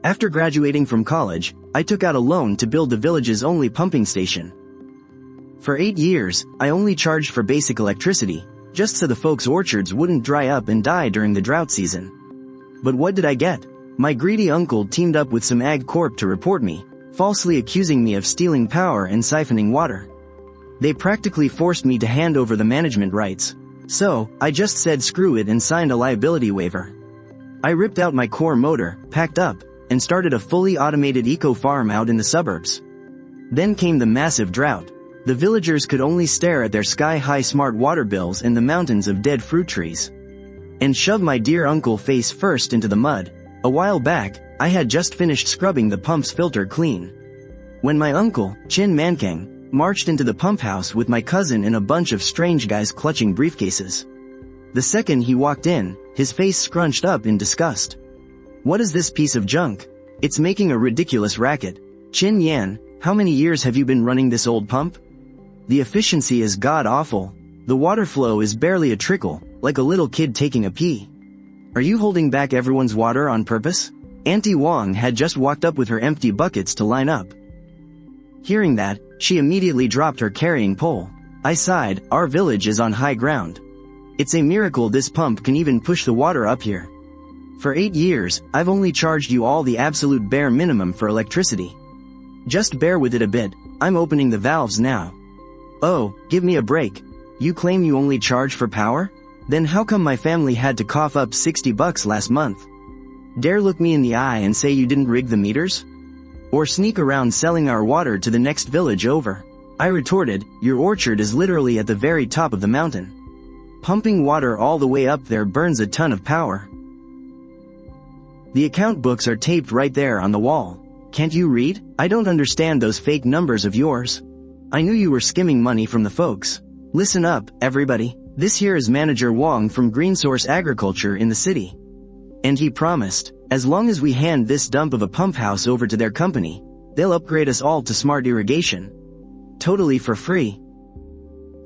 After graduating from college, I took out a loan to build the village's only pumping station. For 8 years, I only charged for basic electricity, just so the folks' orchards wouldn't dry up and die during the drought season. But what did I get? My greedy uncle teamed up with some ag corp to report me, falsely accusing me of stealing power and siphoning water. They practically forced me to hand over the management rights. So, I just said screw it and signed a liability waiver. I ripped out my core motor, packed up, and started a fully automated eco-farm out in the suburbs. Then came the massive drought. The villagers could only stare at their sky-high smart water bills and the mountains of dead fruit trees. And shove my dear uncle face first into the mud. A while back, I had just finished scrubbing the pump's filter clean, when my uncle, Chin Mankang, marched into the pump house with my cousin and a bunch of strange guys clutching briefcases. The second he walked in, his face scrunched up in disgust. "What is this piece of junk? It's making a ridiculous racket. Chin Yan, how many years have you been running this old pump? The efficiency is god-awful. The water flow is barely a trickle, like a little kid taking a pee. Are you holding back everyone's water on purpose?" Auntie Wong had just walked up with her empty buckets to line up. Hearing that, she immediately dropped her carrying pole. I sighed, our village is on high ground. It's a miracle this pump can even push the water up here. For 8 years, I've only charged you all the absolute bare minimum for electricity. Just bear with it a bit, I'm opening the valves now. Oh, give me a break. You claim you only charge for power? Then how come my family had to cough up $60 last month? Dare look me in the eye and say you didn't rig the meters? Or sneak around selling our water to the next village over? I retorted, your orchard is literally at the very top of the mountain. Pumping water all the way up there burns a ton of power. The account books are taped right there on the wall. Can't you read? I don't understand those fake numbers of yours. I knew you were skimming money from the folks. Listen up, everybody. This here is Manager Wong from Green Source Agriculture in the city. And he promised, as long as we hand this dump of a pump house over to their company, they'll upgrade us all to smart irrigation. Totally for free.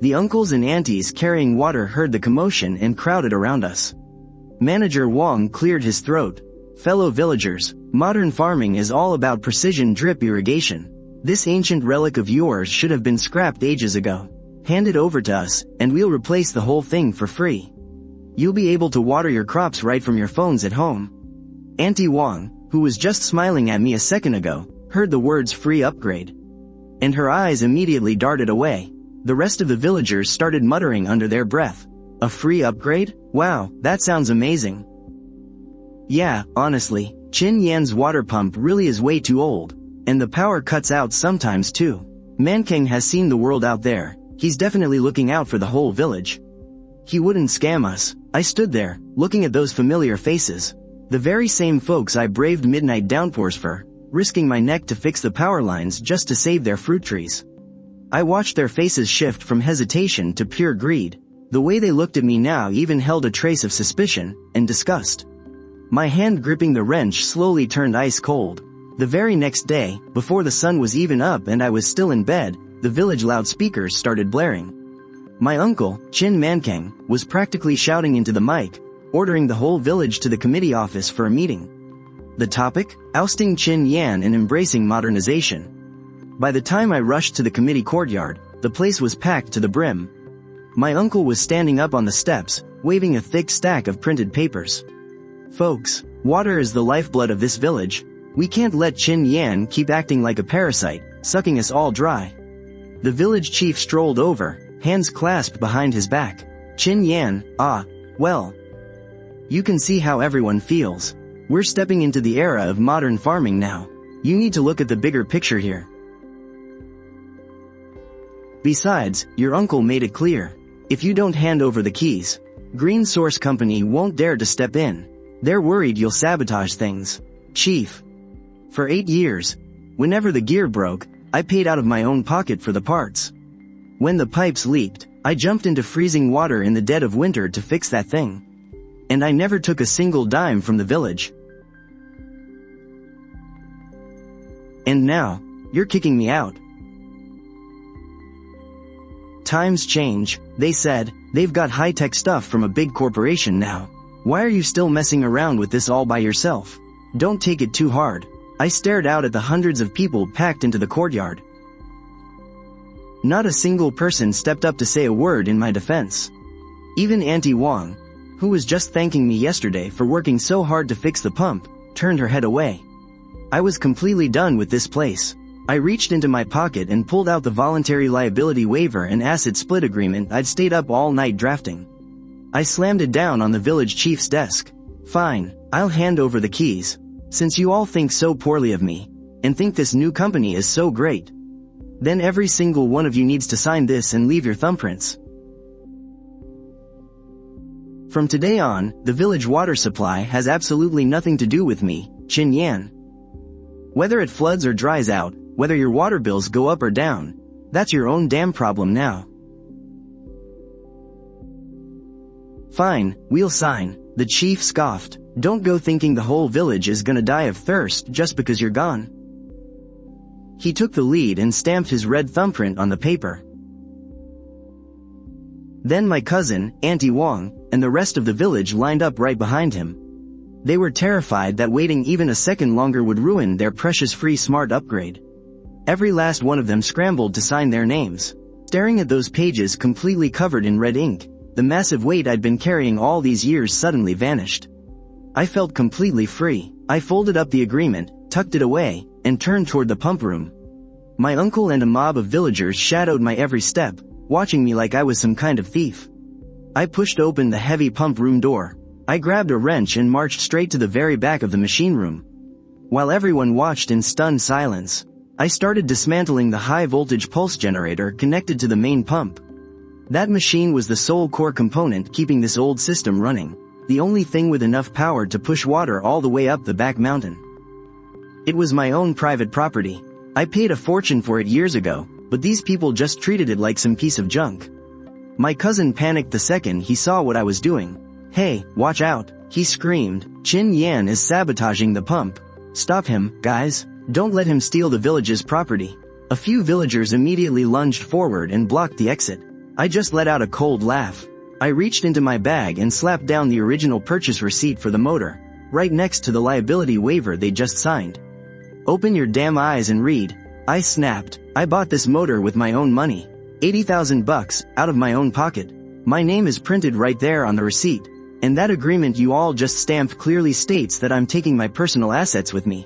The uncles and aunties carrying water heard the commotion and crowded around us. Manager Wong cleared his throat. Fellow villagers, modern farming is all about precision drip irrigation. This ancient relic of yours should have been scrapped ages ago. Hand it over to us, and we'll replace the whole thing for free. You'll be able to water your crops right from your phones at home. Auntie Wong, who was just smiling at me a second ago, heard the words free upgrade. And her eyes immediately darted away. The rest of the villagers started muttering under their breath. A free upgrade? Wow, that sounds amazing. Yeah, honestly, Chin Yan's water pump really is way too old. And the power cuts out sometimes too. Mankang has seen the world out there. He's definitely looking out for the whole village. He wouldn't scam us. I stood there, looking at those familiar faces. The very same folks I braved midnight downpours for, risking my neck to fix the power lines just to save their fruit trees. I watched their faces shift from hesitation to pure greed. The way they looked at me now even held a trace of suspicion and disgust. My hand gripping the wrench slowly turned ice cold. The very next day, before the sun was even up and I was still in bed, the village loudspeakers started blaring. My uncle, Chin Mankang, was practically shouting into the mic, ordering the whole village to the committee office for a meeting. The topic? Ousting Chin Yan and embracing modernization. By the time I rushed to the committee courtyard, the place was packed to the brim. My uncle was standing up on the steps, waving a thick stack of printed papers. Folks, water is the lifeblood of this village. We can't let Chin Yan keep acting like a parasite, sucking us all dry. The village chief strolled over, hands clasped behind his back. Chin Yan, well. You can see how everyone feels. We're stepping into the era of modern farming now. You need to look at the bigger picture here. Besides, your uncle made it clear. If you don't hand over the keys, Green Source Company won't dare to step in. They're worried you'll sabotage things. Chief. For 8 years, whenever the gear broke, I paid out of my own pocket for the parts. When the pipes leaked, I jumped into freezing water in the dead of winter to fix that thing. And I never took a single dime from the village. And now, you're kicking me out. Times change, they said. They've got high-tech stuff from a big corporation now. Why are you still messing around with this all by yourself? Don't take it too hard. I stared out at the hundreds of people packed into the courtyard. Not a single person stepped up to say a word in my defense. Even Auntie Wang, who was just thanking me yesterday for working so hard to fix the pump, turned her head away. I was completely done with this place. I reached into my pocket and pulled out the voluntary liability waiver and asset split agreement I'd stayed up all night drafting. I slammed it down on the village chief's desk. Fine, I'll hand over the keys, since you all think so poorly of me, and think this new company is so great. Then every single one of you needs to sign this and leave your thumbprints. From today on, the village water supply has absolutely nothing to do with me, Qin Yan. Whether it floods or dries out, whether your water bills go up or down, that's your own damn problem now. Fine, we'll sign, the chief scoffed. Don't go thinking the whole village is gonna die of thirst just because you're gone. He took the lead and stamped his red thumbprint on the paper. Then my cousin, Auntie Wang, and the rest of the village lined up right behind him. They were terrified that waiting even a second longer would ruin their precious free smart upgrade. Every last one of them scrambled to sign their names. Staring at those pages completely covered in red ink, the massive weight I'd been carrying all these years suddenly vanished. I felt completely free. I folded up the agreement, tucked it away, and turned toward the pump room. My uncle and a mob of villagers shadowed my every step, watching me like I was some kind of thief. I pushed open the heavy pump room door. I grabbed a wrench and marched straight to the very back of the machine room. While everyone watched in stunned silence, I started dismantling the high-voltage pulse generator connected to the main pump. That machine was the sole core component keeping this old system running, the only thing with enough power to push water all the way up the back mountain. It was my own private property. I paid a fortune for it years ago, but these people just treated it like some piece of junk. My cousin panicked the second he saw what I was doing. "Hey, watch out," he screamed. "Qin Yan is sabotaging the pump. Stop him, guys. Don't let him steal the village's property." A few villagers immediately lunged forward and blocked the exit. I just let out a cold laugh. I reached into my bag and slapped down the original purchase receipt for the motor, right next to the liability waiver they just signed. "Open your damn eyes and read," I snapped. "I bought this motor with my own money. $80,000 out of my own pocket. My name is printed right there on the receipt, and that agreement you all just stamped clearly states that I'm taking my personal assets with me.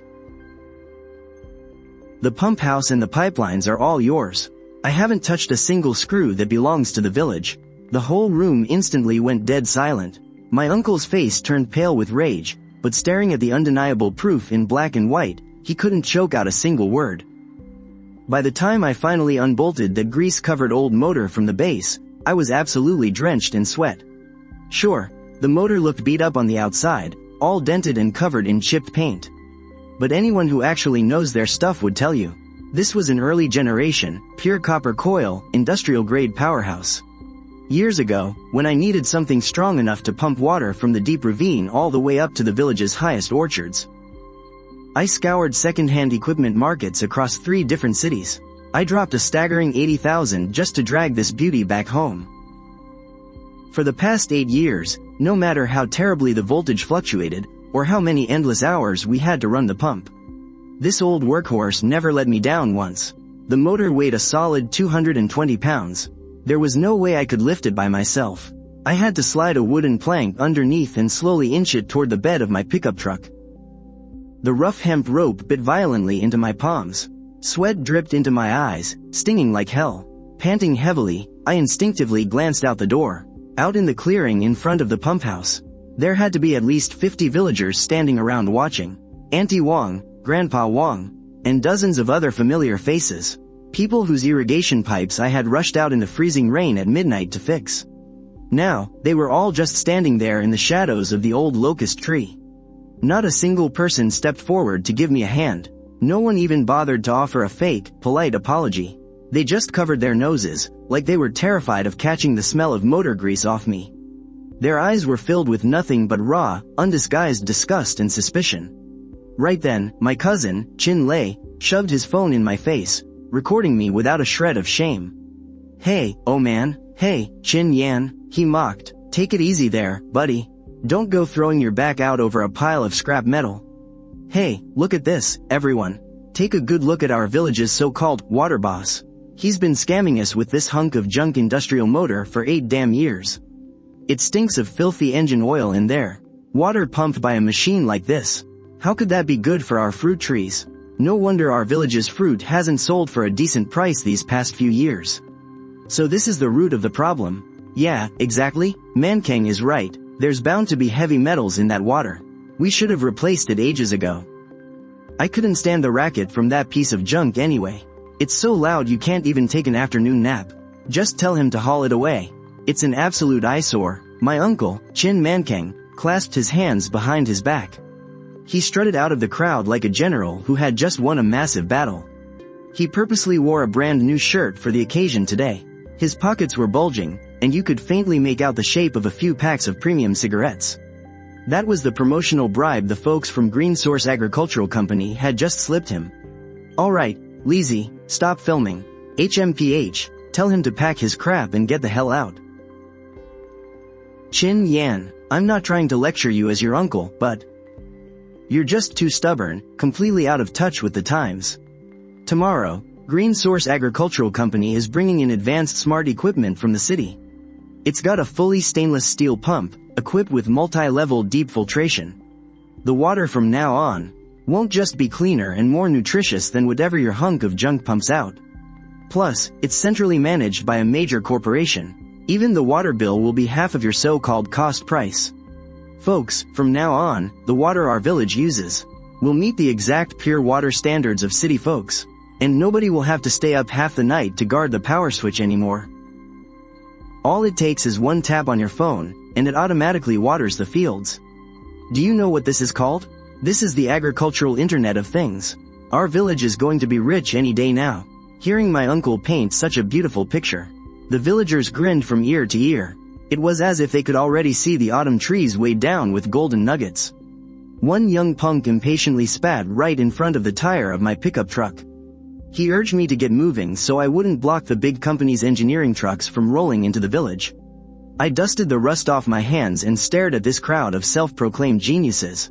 The pump house and the pipelines are all yours. I haven't touched a single screw that belongs to the village." The whole room instantly went dead silent. My uncle's face turned pale with rage, but staring at the undeniable proof in black and white, he couldn't choke out a single word. By the time I finally unbolted the grease-covered old motor from the base, I was absolutely drenched in sweat. Sure, the motor looked beat up on the outside, all dented and covered in chipped paint. But anyone who actually knows their stuff would tell you. This was an early generation, pure copper coil, industrial-grade powerhouse. Years ago, when I needed something strong enough to pump water from the deep ravine all the way up to the village's highest orchards. I scoured second-hand equipment markets across 3 different cities. I dropped a staggering $80,000 just to drag this beauty back home. For the past 8 years, no matter how terribly the voltage fluctuated, or how many endless hours we had to run the pump, this old workhorse never let me down once. The motor weighed a solid 220 pounds. There was no way I could lift it by myself. I had to slide a wooden plank underneath and slowly inch it toward the bed of my pickup truck. The rough hemp rope bit violently into my palms. Sweat dripped into my eyes, stinging like hell. Panting heavily, I instinctively glanced out the door. Out in the clearing in front of the pump house, there had to be at least 50 villagers standing around watching. Auntie Wang, Grandpa Wang, and dozens of other familiar faces. People whose irrigation pipes I had rushed out in the freezing rain at midnight to fix. Now, they were all just standing there in the shadows of the old locust tree. Not a single person stepped forward to give me a hand. No one even bothered to offer a fake, polite apology. They just covered their noses, like they were terrified of catching the smell of motor grease off me. Their eyes were filled with nothing but raw, undisguised disgust and suspicion. Right then, my cousin, Qin Lei, shoved his phone in my face, recording me without a shred of shame. "Hey, oh man, hey, Qin Yan," he mocked. "Take it easy there, buddy. Don't go throwing your back out over a pile of scrap metal." Hey, look at this, everyone. Take a good look at our village's so-called water boss. He's been scamming us with this hunk of junk industrial motor for 8 damn years. It stinks of filthy engine oil in there. Water pumped by a machine like this. How could that be good for our fruit trees? No wonder our village's fruit hasn't sold for a decent price these past few years. So this is the root of the problem. Yeah, exactly. Mankang is right. There's bound to be heavy metals in that water. We should have replaced it ages ago. I couldn't stand the racket from that piece of junk anyway. It's so loud you can't even take an afternoon nap. Just tell him to haul it away. It's an absolute eyesore. My uncle, Chin Mankang, clasped his hands behind his back. He strutted out of the crowd like a general who had just won a massive battle. He purposely wore a brand new shirt for the occasion today. His pockets were bulging, and you could faintly make out the shape of a few packs of premium cigarettes. That was the promotional bribe the folks from Green Source Agricultural Company had just slipped him. Alright, Lizzie, stop filming. HMPH, tell him to pack his crap and get the hell out. Chin Yan, I'm not trying to lecture you as your uncle, but you're just too stubborn, completely out of touch with the times. Tomorrow, Green Source Agricultural Company is bringing in advanced smart equipment from the city. It's got a fully stainless steel pump, equipped with multi-level deep filtration. The water from now on won't just be cleaner and more nutritious than whatever your hunk of junk pumps out. Plus, it's centrally managed by a major corporation. Even the water bill will be half of your so-called cost price. Folks, from now on, the water our village uses will meet the exact pure water standards of city folks. And nobody will have to stay up half the night to guard the power switch anymore. All it takes is one tap on your phone, and it automatically waters the fields. Do you know what this is called? This is the agricultural Internet of Things. Our village is going to be rich any day now. Hearing my uncle paint such a beautiful picture, the villagers grinned from ear to ear. It was as if they could already see the autumn trees weighed down with golden nuggets. One young punk impatiently spat right in front of the tire of my pickup truck. He urged me to get moving so I wouldn't block the big company's engineering trucks from rolling into the village. I dusted the rust off my hands and stared at this crowd of self-proclaimed geniuses.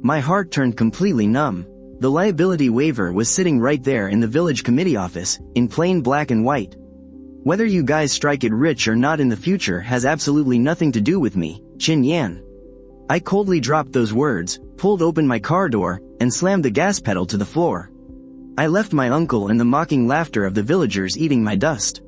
My heart turned completely numb. The liability waiver was sitting right there in the village committee office, in plain black and white. Whether you guys strike it rich or not in the future has absolutely nothing to do with me, Chin Yan. I coldly dropped those words, pulled open my car door, and slammed the gas pedal to the floor. I left my uncle and the mocking laughter of the villagers eating my dust.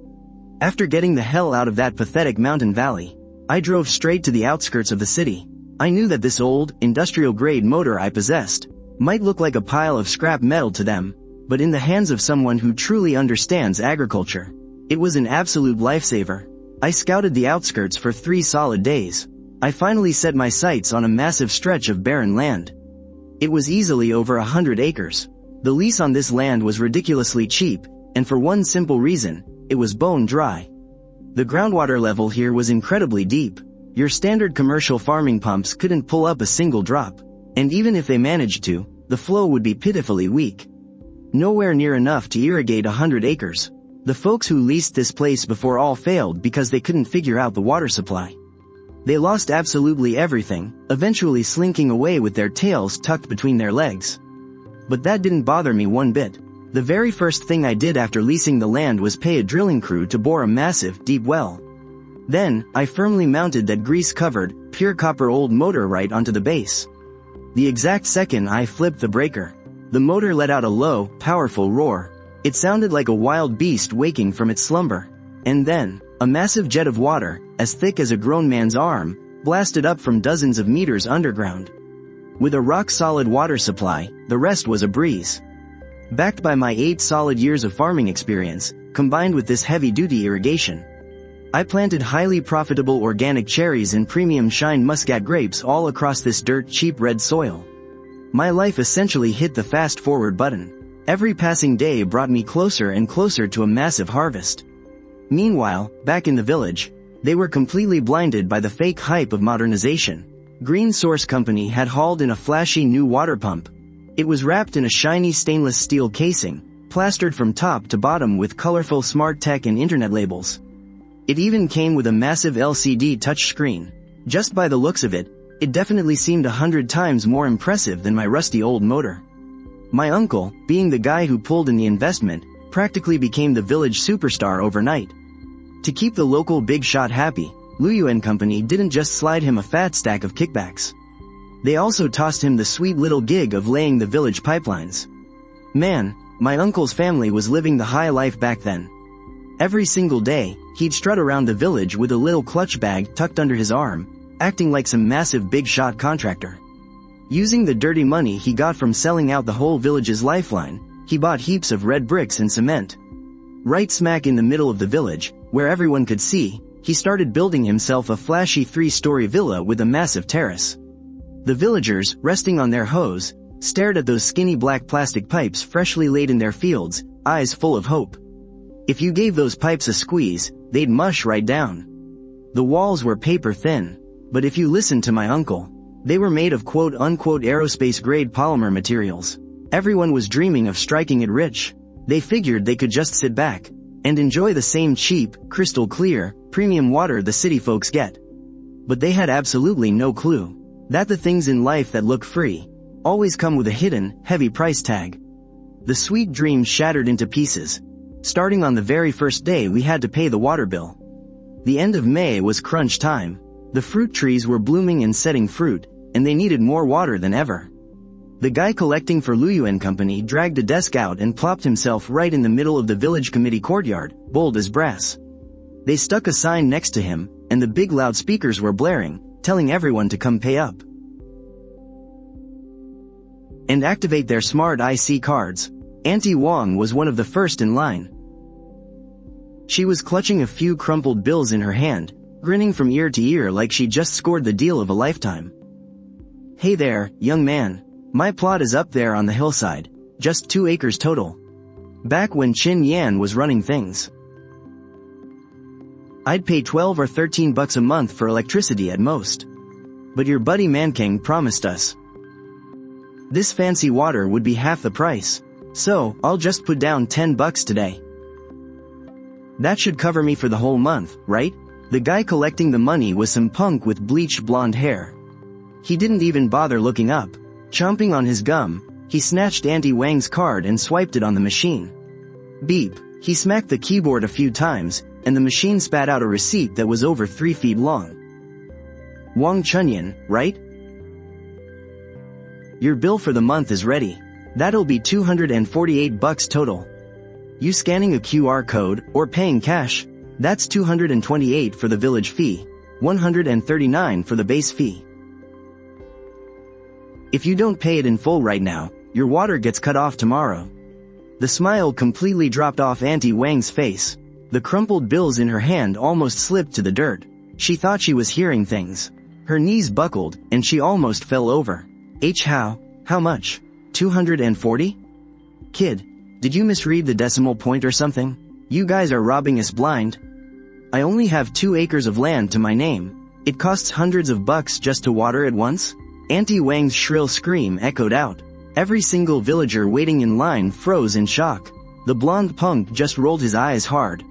After getting the hell out of that pathetic mountain valley, I drove straight to the outskirts of the city. I knew that this old, industrial-grade motor I possessed might look like a pile of scrap metal to them, but in the hands of someone who truly understands agriculture, it was an absolute lifesaver. I scouted the outskirts for 3 solid days. I finally set my sights on a massive stretch of barren land. It was easily over 100 acres. The lease on this land was ridiculously cheap, and for one simple reason, it was bone dry. The groundwater level here was incredibly deep. Your standard commercial farming pumps couldn't pull up a single drop, and even if they managed to, the flow would be pitifully weak. Nowhere near enough to irrigate 100 acres. The folks who leased this place before all failed because they couldn't figure out the water supply. They lost absolutely everything, eventually slinking away with their tails tucked between their legs. But that didn't bother me one bit. The very first thing I did after leasing the land was pay a drilling crew to bore a massive, deep well. Then, I firmly mounted that grease-covered, pure copper old motor right onto the base. The exact second I flipped the breaker, the motor let out a low, powerful roar. It sounded like a wild beast waking from its slumber. And then, a massive jet of water, as thick as a grown man's arm, blasted up from dozens of meters underground. With a rock-solid water supply, the rest was a breeze. Backed by my 8 solid years of farming experience, combined with this heavy-duty irrigation, I planted highly profitable organic cherries and premium shine muscat grapes all across this dirt-cheap red soil. My life essentially hit the fast-forward button. Every passing day brought me closer and closer to a massive harvest. Meanwhile, back in the village, they were completely blinded by the fake hype of modernization. Green Source Company had hauled in a flashy new water pump. It was wrapped in a shiny stainless steel casing, plastered from top to bottom with colorful smart tech and internet labels. It even came with a massive LCD touchscreen. Just by the looks of it, It definitely seemed 100 times more impressive than my rusty old motor. My uncle, being the guy who pulled in the investment, practically became the village superstar overnight. To keep the local big shot happy, Luyu and Company didn't just slide him a fat stack of kickbacks. They also tossed him the sweet little gig of laying the village pipelines. Man, my uncle's family was living the high life back then. Every single day, he'd strut around the village with a little clutch bag tucked under his arm, acting like some massive big shot contractor. Using the dirty money he got from selling out the whole village's lifeline, he bought heaps of red bricks and cement. Right smack in the middle of the village, where everyone could see, he started building himself a flashy 3-story villa with a massive terrace. The villagers, resting on their hose, stared at those skinny black plastic pipes freshly laid in their fields, eyes full of hope. If you gave those pipes a squeeze, they'd mush right down. The walls were paper thin, but if you listened to my uncle, they were made of quote-unquote aerospace-grade polymer materials. Everyone was dreaming of striking it rich. They figured they could just sit back and enjoy the same cheap, crystal-clear, premium water the city folks get. But they had absolutely no clue that the things in life that look free always come with a hidden, heavy price tag. The sweet dream shattered into pieces. Starting on the very first day we had to pay the water bill. The end of May was crunch time. The fruit trees were blooming and setting fruit, and they needed more water than ever. The guy collecting for Luyu and Company dragged a desk out and plopped himself right in the middle of the village committee courtyard, bold as brass. They stuck a sign next to him, and the big loudspeakers were blaring, telling everyone to come pay up and activate their smart IC cards. Auntie Wong was one of the first in line. She was clutching a few crumpled bills in her hand, grinning from ear to ear like she just scored the deal of a lifetime. "Hey there, young man. My plot is up there on the hillside, just 2 acres total. Back when Chin Yan was running things, I'd pay 12 or 13 bucks a month for electricity at most. But your buddy Mankang promised us this fancy water would be half the price, so I'll just put down 10 bucks today. That should cover me for the whole month, right?" The guy collecting the money was some punk with bleached blonde hair. He didn't even bother looking up. Chomping on his gum, he snatched Auntie Wang's card and swiped it on the machine. Beep. He smacked the keyboard a few times, and the machine spat out a receipt that was over 3 feet long. "Wang Chunyan, right? Your bill for the month is ready. That'll be 248 bucks total. You scanning a QR code, or paying cash? That's 228 for the village fee, 139 for the base fee. If you don't pay it in full right now, your water gets cut off tomorrow." The smile completely dropped off Auntie Wang's face. The crumpled bills in her hand almost slipped to the dirt. She thought she was hearing things. Her knees buckled, and she almost fell over. How much? 240? Kid, did you misread the decimal point or something? You guys are robbing us blind. I only have 2 acres of land to my name. It costs hundreds of bucks just to water it once? Auntie Wang's shrill scream echoed out. Every single villager waiting in line froze in shock. The blonde punk just rolled his eyes hard.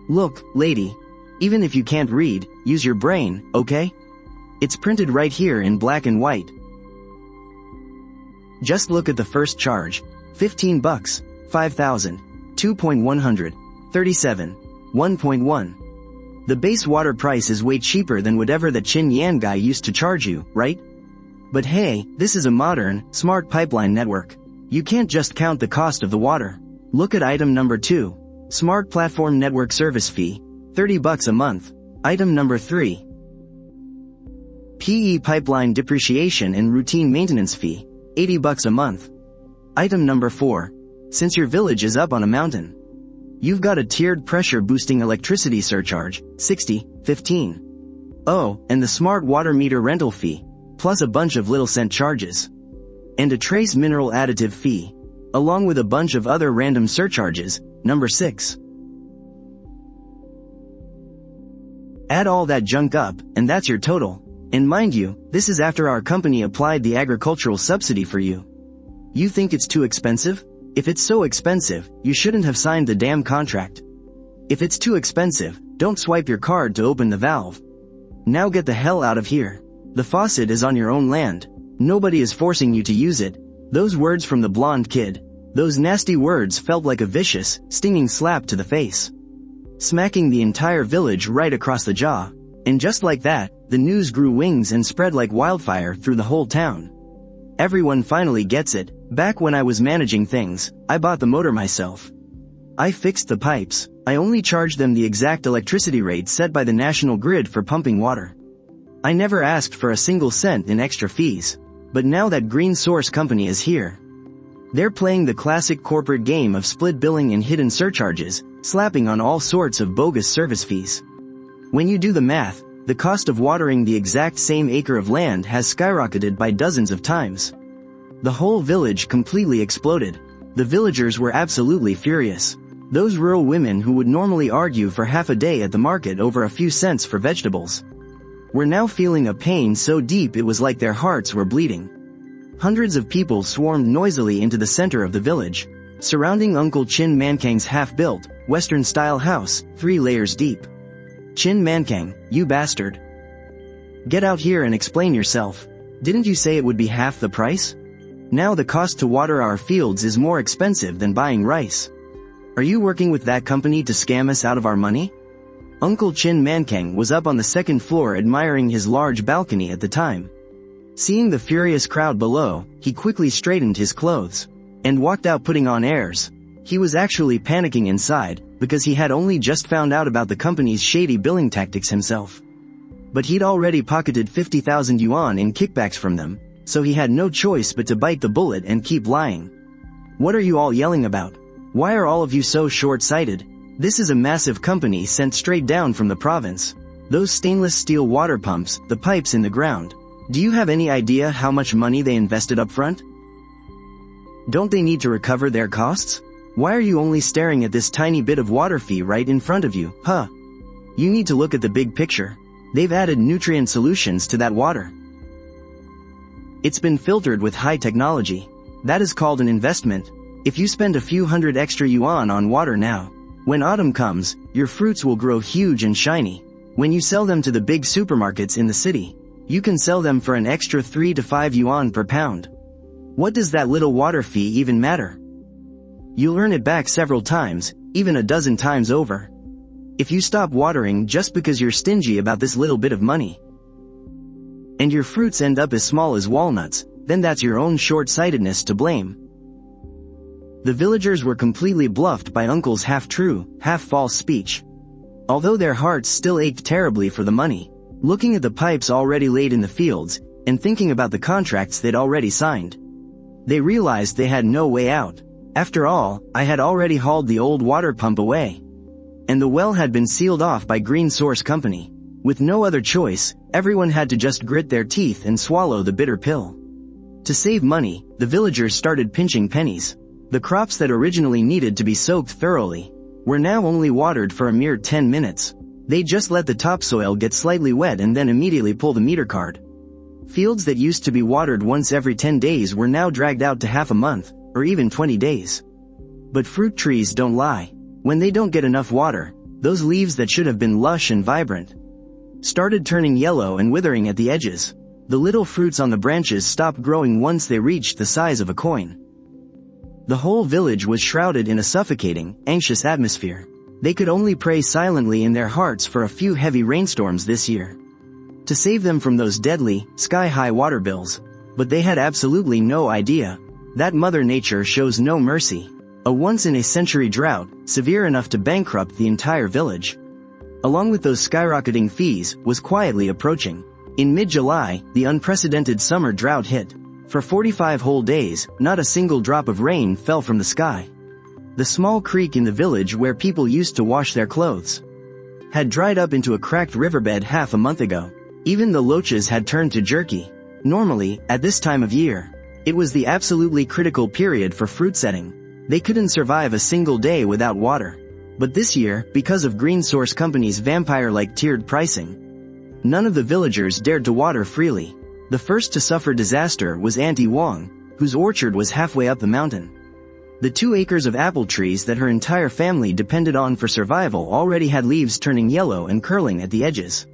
"Look, lady. Even if you can't read, use your brain, okay? It's printed right here in black and white. Just look at the first charge. 15 bucks, 5,000, 2.100, 37, 1.1. The base water price is way cheaper than whatever the Chin Yan guy used to charge you, right? But hey, this is a modern, smart pipeline network. You can't just count the cost of the water. Look at item number 2. Smart Platform Network Service Fee, 30 bucks a month. Item number 3. PE Pipeline Depreciation and Routine Maintenance Fee, 80 bucks a month. Item number 4. Since your village is up on a mountain, you've got a tiered pressure-boosting electricity surcharge, 60, 15. Oh, and the smart water meter rental fee, plus a bunch of little cent charges. And a trace mineral additive fee, along with a bunch of other random surcharges, number 6. Add all that junk up, and that's your total. And mind you, this is after our company applied the agricultural subsidy for you. You think it's too expensive? If it's so expensive, you shouldn't have signed the damn contract. If it's too expensive, don't swipe your card to open the valve. Now get the hell out of here. The faucet is on your own land. Nobody is forcing you to use it. Those words from the blonde kid. Those nasty words felt like a vicious, stinging slap to the face, smacking the entire village right across the jaw. And just like that, the news grew wings and spread like wildfire through the whole town. Everyone finally gets it. Back when I was managing things, I bought the motor myself. I fixed the pipes. I only charged them the exact electricity rate set by the national grid for pumping water. I never asked for a single cent in extra fees. But now that Green Source Company is here, they're playing the classic corporate game of split billing and hidden surcharges, slapping on all sorts of bogus service fees. When you do the math, the cost of watering the exact same acre of land has skyrocketed by dozens of times. The whole village completely exploded. The villagers were absolutely furious. Those rural women who would normally argue for half a day at the market over a few cents for vegetables were now feeling a pain so deep it was like their hearts were bleeding. Hundreds of people swarmed noisily into the center of the village, surrounding Uncle Chin Mankang's half-built, Western-style house, 3 layers deep. Chin Mankang, you bastard. Get out here and explain yourself. Didn't you say it would be half the price? Now the cost to water our fields is more expensive than buying rice. Are you working with that company to scam us out of our money? Uncle Chin Mankang was up on the second floor admiring his large balcony at the time. Seeing the furious crowd below, he quickly straightened his clothes and walked out putting on airs. He was actually panicking inside, because he had only just found out about the company's shady billing tactics himself. But he'd already pocketed 50,000 yuan in kickbacks from them, so he had no choice but to bite the bullet and keep lying. What are you all yelling about? Why are all of you so short-sighted? This is a massive company sent straight down from the province. Those stainless steel water pumps, the pipes in the ground. Do you have any idea how much money they invested up front? Don't they need to recover their costs? Why are you only staring at this tiny bit of water fee right in front of you, huh? You need to look at the big picture. They've added nutrient solutions to that water. It's been filtered with high technology. That is called an investment. If you spend a few hundred extra yuan on water now, when autumn comes, your fruits will grow huge and shiny. When you sell them to the big supermarkets in the city, you can sell them for an extra 3 to 5 yuan per pound. What does that little water fee even matter? You'll earn it back several times, even a dozen times over. If you stop watering just because you're stingy about this little bit of money, and your fruits end up as small as walnuts, then that's your own short-sightedness to blame. The villagers were completely bluffed by Uncle's half-true, half-false speech. Although their hearts still ached terribly for the money, looking at the pipes already laid in the fields, and thinking about the contracts they'd already signed, they realized they had no way out. After all, I had already hauled the old water pump away, and the well had been sealed off by Green Source Company. With no other choice, everyone had to just grit their teeth and swallow the bitter pill. To save money, the villagers started pinching pennies. The crops that originally needed to be soaked thoroughly were now only watered for a mere 10 minutes. They just let the topsoil get slightly wet and then immediately pull the meter card. Fields that used to be watered once every 10 days were now dragged out to half a month, or even 20 days. But fruit trees don't lie. When they don't get enough water, those leaves that should have been lush and vibrant started turning yellow and withering at the edges. The little fruits on the branches stopped growing once they reached the size of a coin. The whole village was shrouded in a suffocating, anxious atmosphere. They could only pray silently in their hearts for a few heavy rainstorms this year to save them from those deadly, sky-high water bills. But they had absolutely no idea that Mother Nature shows no mercy. A once-in-a-century drought, severe enough to bankrupt the entire village, along with those skyrocketing fees, was quietly approaching. In mid-July, the unprecedented summer drought hit. For 45 whole days, not a single drop of rain fell from the sky. The small creek in the village where people used to wash their clothes had dried up into a cracked riverbed half a month ago. Even the loaches had turned to jerky. Normally, at this time of year, it was the absolutely critical period for fruit setting. They couldn't survive a single day without water. But this year, because of Green Source Company's vampire-like tiered pricing, none of the villagers dared to water freely. The first to suffer disaster was Auntie Wong, whose orchard was halfway up the mountain. The 2 acres of apple trees that her entire family depended on for survival already had leaves turning yellow and curling at the edges.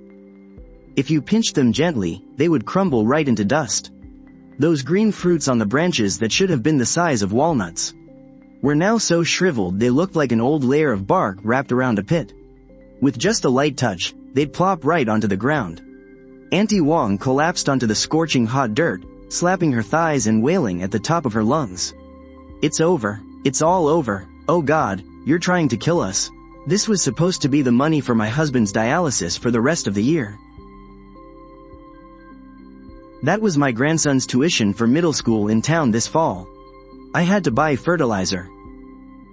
If you pinched them gently, they would crumble right into dust. Those green fruits on the branches that should have been the size of walnuts were now so shriveled they looked like an old layer of bark wrapped around a pit. With just a light touch, they'd plop right onto the ground. Auntie Wong collapsed onto the scorching hot dirt, slapping her thighs and wailing at the top of her lungs. "It's over. It's all over. Oh God, you're trying to kill us. This was supposed to be the money for my husband's dialysis for the rest of the year. That was my grandson's tuition for middle school in town this fall. I had to buy fertilizer.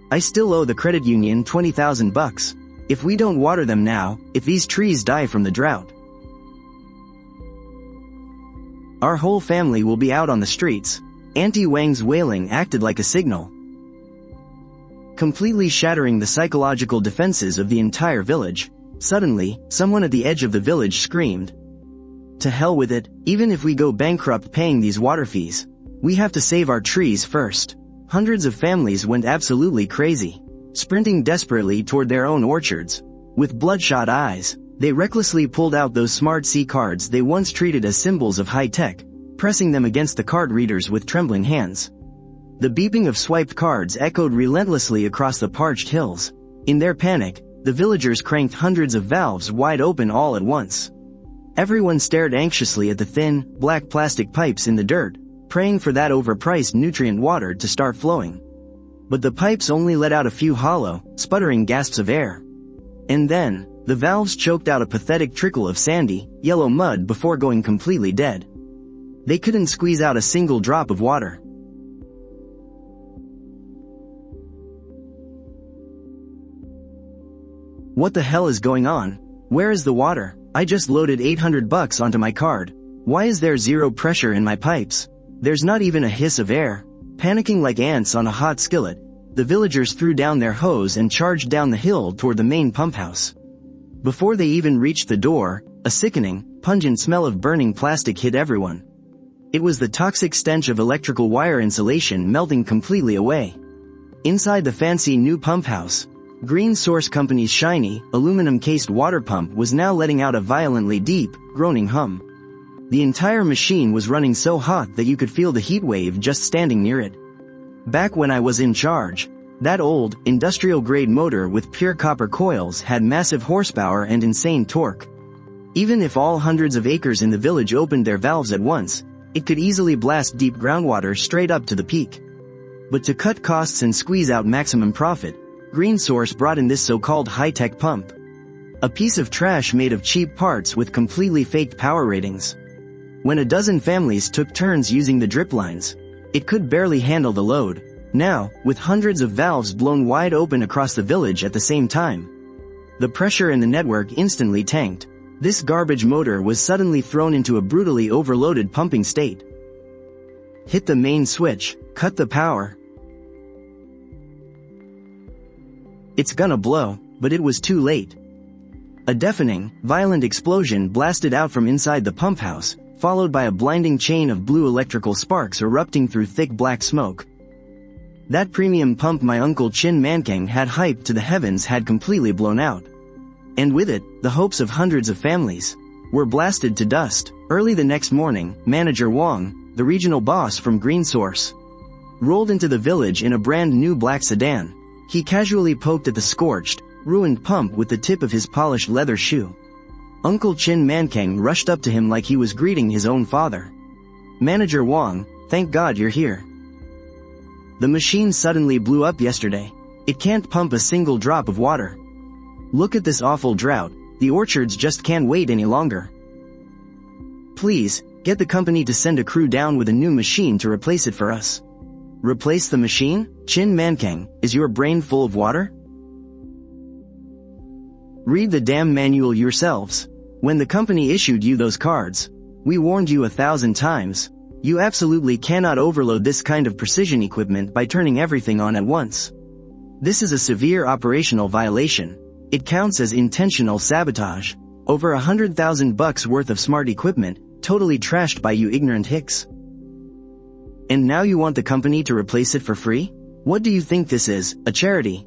I still owe the credit union $20,000. If we don't water them now, if these trees die from the drought, our whole family will be out on the streets." Auntie Wang's wailing acted like a signal, completely shattering the psychological defenses of the entire village. Suddenly, someone at the edge of the village screamed, "To hell with it, even if we go bankrupt paying these water fees, we have to save our trees first." Hundreds of families went absolutely crazy, sprinting desperately toward their own orchards. With bloodshot eyes, they recklessly pulled out those smart C cards they once treated as symbols of high-tech, pressing them against the card readers with trembling hands. The beeping of swiped cards echoed relentlessly across the parched hills. In their panic, the villagers cranked hundreds of valves wide open all at once. Everyone stared anxiously at the thin, black plastic pipes in the dirt, praying for that overpriced nutrient water to start flowing. But the pipes only let out a few hollow, sputtering gasps of air. And then, the valves choked out a pathetic trickle of sandy, yellow mud before going completely dead. They couldn't squeeze out a single drop of water. What the hell is going on? Where is the water? I just loaded $800 onto my card. Why is there zero pressure in my pipes? There's not even a hiss of air. Panicking like ants on a hot skillet, the villagers threw down their hose and charged down the hill toward the main pump house. Before they even reached the door, a sickening, pungent smell of burning plastic hit everyone. It was the toxic stench of electrical wire insulation melting completely away. Inside the fancy new pump house, Green Source Company's shiny, aluminum-cased water pump was now letting out a violently deep, groaning hum. The entire machine was running so hot that you could feel the heat wave just standing near it. Back when I was in charge, that old, industrial-grade motor with pure copper coils had massive horsepower and insane torque. Even if all hundreds of acres in the village opened their valves at once, it could easily blast deep groundwater straight up to the peak. But to cut costs and squeeze out maximum profit, Green Source brought in this so-called high-tech pump. A piece of trash made of cheap parts with completely faked power ratings. When a dozen families took turns using the drip lines, it could barely handle the load. Now, with hundreds of valves blown wide open across the village at the same time, the pressure in the network instantly tanked. This garbage motor was suddenly thrown into a brutally overloaded pumping state. Hit the main switch, cut the power. It's gonna blow, but it was too late. A deafening, violent explosion blasted out from inside the pump house, followed by a blinding chain of blue electrical sparks erupting through thick black smoke. That premium pump my Uncle Chin Mankang had hyped to the heavens had completely blown out. And with it, the hopes of hundreds of families were blasted to dust. Early the next morning, Manager Wong, the regional boss from Green Source, rolled into the village in a brand new black sedan. He casually poked at the scorched, ruined pump with the tip of his polished leather shoe. Uncle Chin Mankang rushed up to him like he was greeting his own father. "Manager Wong, thank God you're here. The machine suddenly blew up yesterday. It can't pump a single drop of water. Look at this awful drought, the orchards just can't wait any longer. Please, get the company to send a crew down with a new machine to replace it for us." "Replace the machine? Chin Mankang, is your brain full of water? Read the damn manual yourselves. When the company issued you those cards, we warned you 1,000 times. You absolutely cannot overload this kind of precision equipment by turning everything on at once. This is a severe operational violation. It counts as intentional sabotage. Over $100,000 worth of smart equipment, totally trashed by you ignorant hicks. And now you want the company to replace it for free? What do you think this is, a charity?"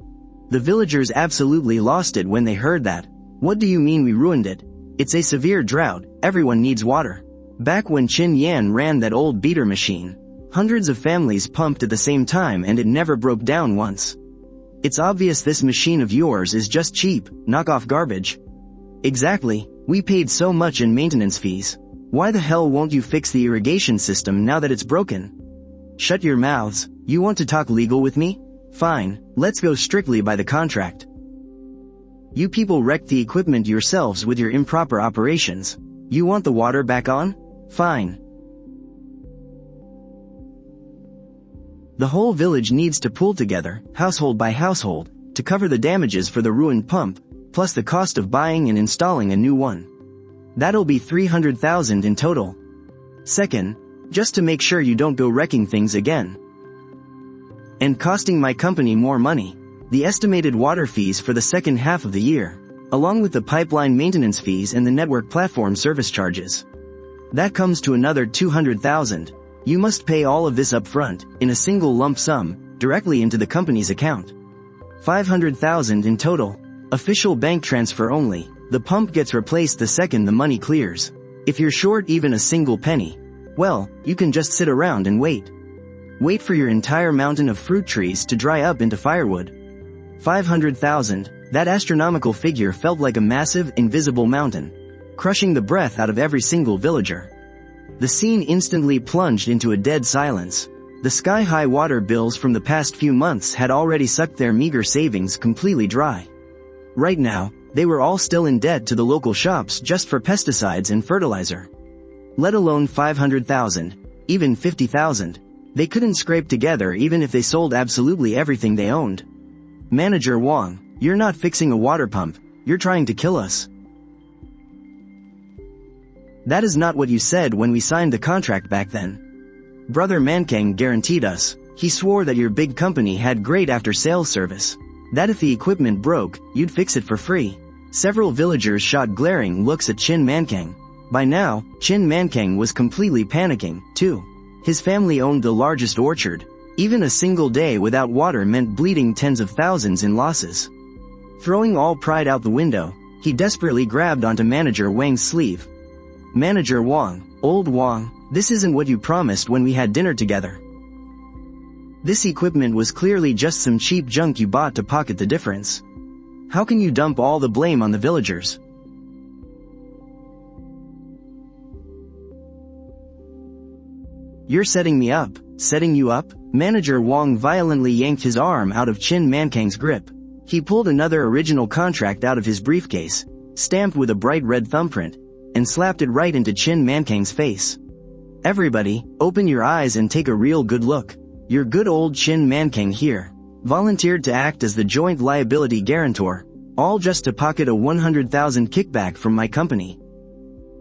The villagers absolutely lost it when they heard that. "What do you mean we ruined it? It's a severe drought, everyone needs water. Back when Chin Yan ran that old beater machine, hundreds of families pumped at the same time and it never broke down once. It's obvious this machine of yours is just cheap, knockoff garbage. Exactly, we paid so much in maintenance fees. Why the hell won't you fix the irrigation system now that it's broken? Shut your mouths, you want to talk legal with me? Fine, let's go strictly by the contract. You people wrecked the equipment yourselves with your improper operations. You want the water back on? Fine. The whole village needs to pull together, household by household, to cover the damages for the ruined pump, plus the cost of buying and installing a new one. That'll be 300,000 in total. Second, just to make sure you don't go wrecking things again. And costing my company more money, the estimated water fees for the second half of the year, along with the pipeline maintenance fees and the network platform service charges. That comes to another 200,000. You must pay all of this up front, in a single lump sum, directly into the company's account. 500,000 in total. Official bank transfer only. The pump gets replaced the second the money clears. If you're short even a single penny, well, you can just sit around and wait. Wait for your entire mountain of fruit trees to dry up into firewood. 500,000, that astronomical figure felt like a massive, invisible mountain, crushing the breath out of every single villager. The scene instantly plunged into a dead silence. The sky-high water bills from the past few months had already sucked their meager savings completely dry. Right now, they were all still in debt to the local shops just for pesticides and fertilizer. Let alone 500,000, even 50,000. They couldn't scrape together even if they sold absolutely everything they owned. Manager Wang, you're not fixing a water pump, you're trying to kill us. That is not what you said when we signed the contract back then. Brother Mankang guaranteed us. He swore that your big company had great after-sales service. That if the equipment broke, you'd fix it for free. Several villagers shot glaring looks at Chin Mankang. By now, Chin Mankang was completely panicking, too. His family owned the largest orchard. Even a single day without water meant bleeding tens of thousands in losses. Throwing all pride out the window, he desperately grabbed onto Manager Wang's sleeve. Manager Wang, old Wang, this isn't what you promised when we had dinner together. This equipment was clearly just some cheap junk you bought to pocket the difference. How can you dump all the blame on the villagers? You're setting me up. Setting you up? Manager Wang violently yanked his arm out of Chin Mankang's grip. He pulled another original contract out of his briefcase, stamped with a bright red thumbprint, and slapped it right into Chin Mankang's face. Everybody, open your eyes and take a real good look. Your good old Chin Mankang here volunteered to act as the joint liability guarantor, all just to pocket a 100,000 kickback from my company.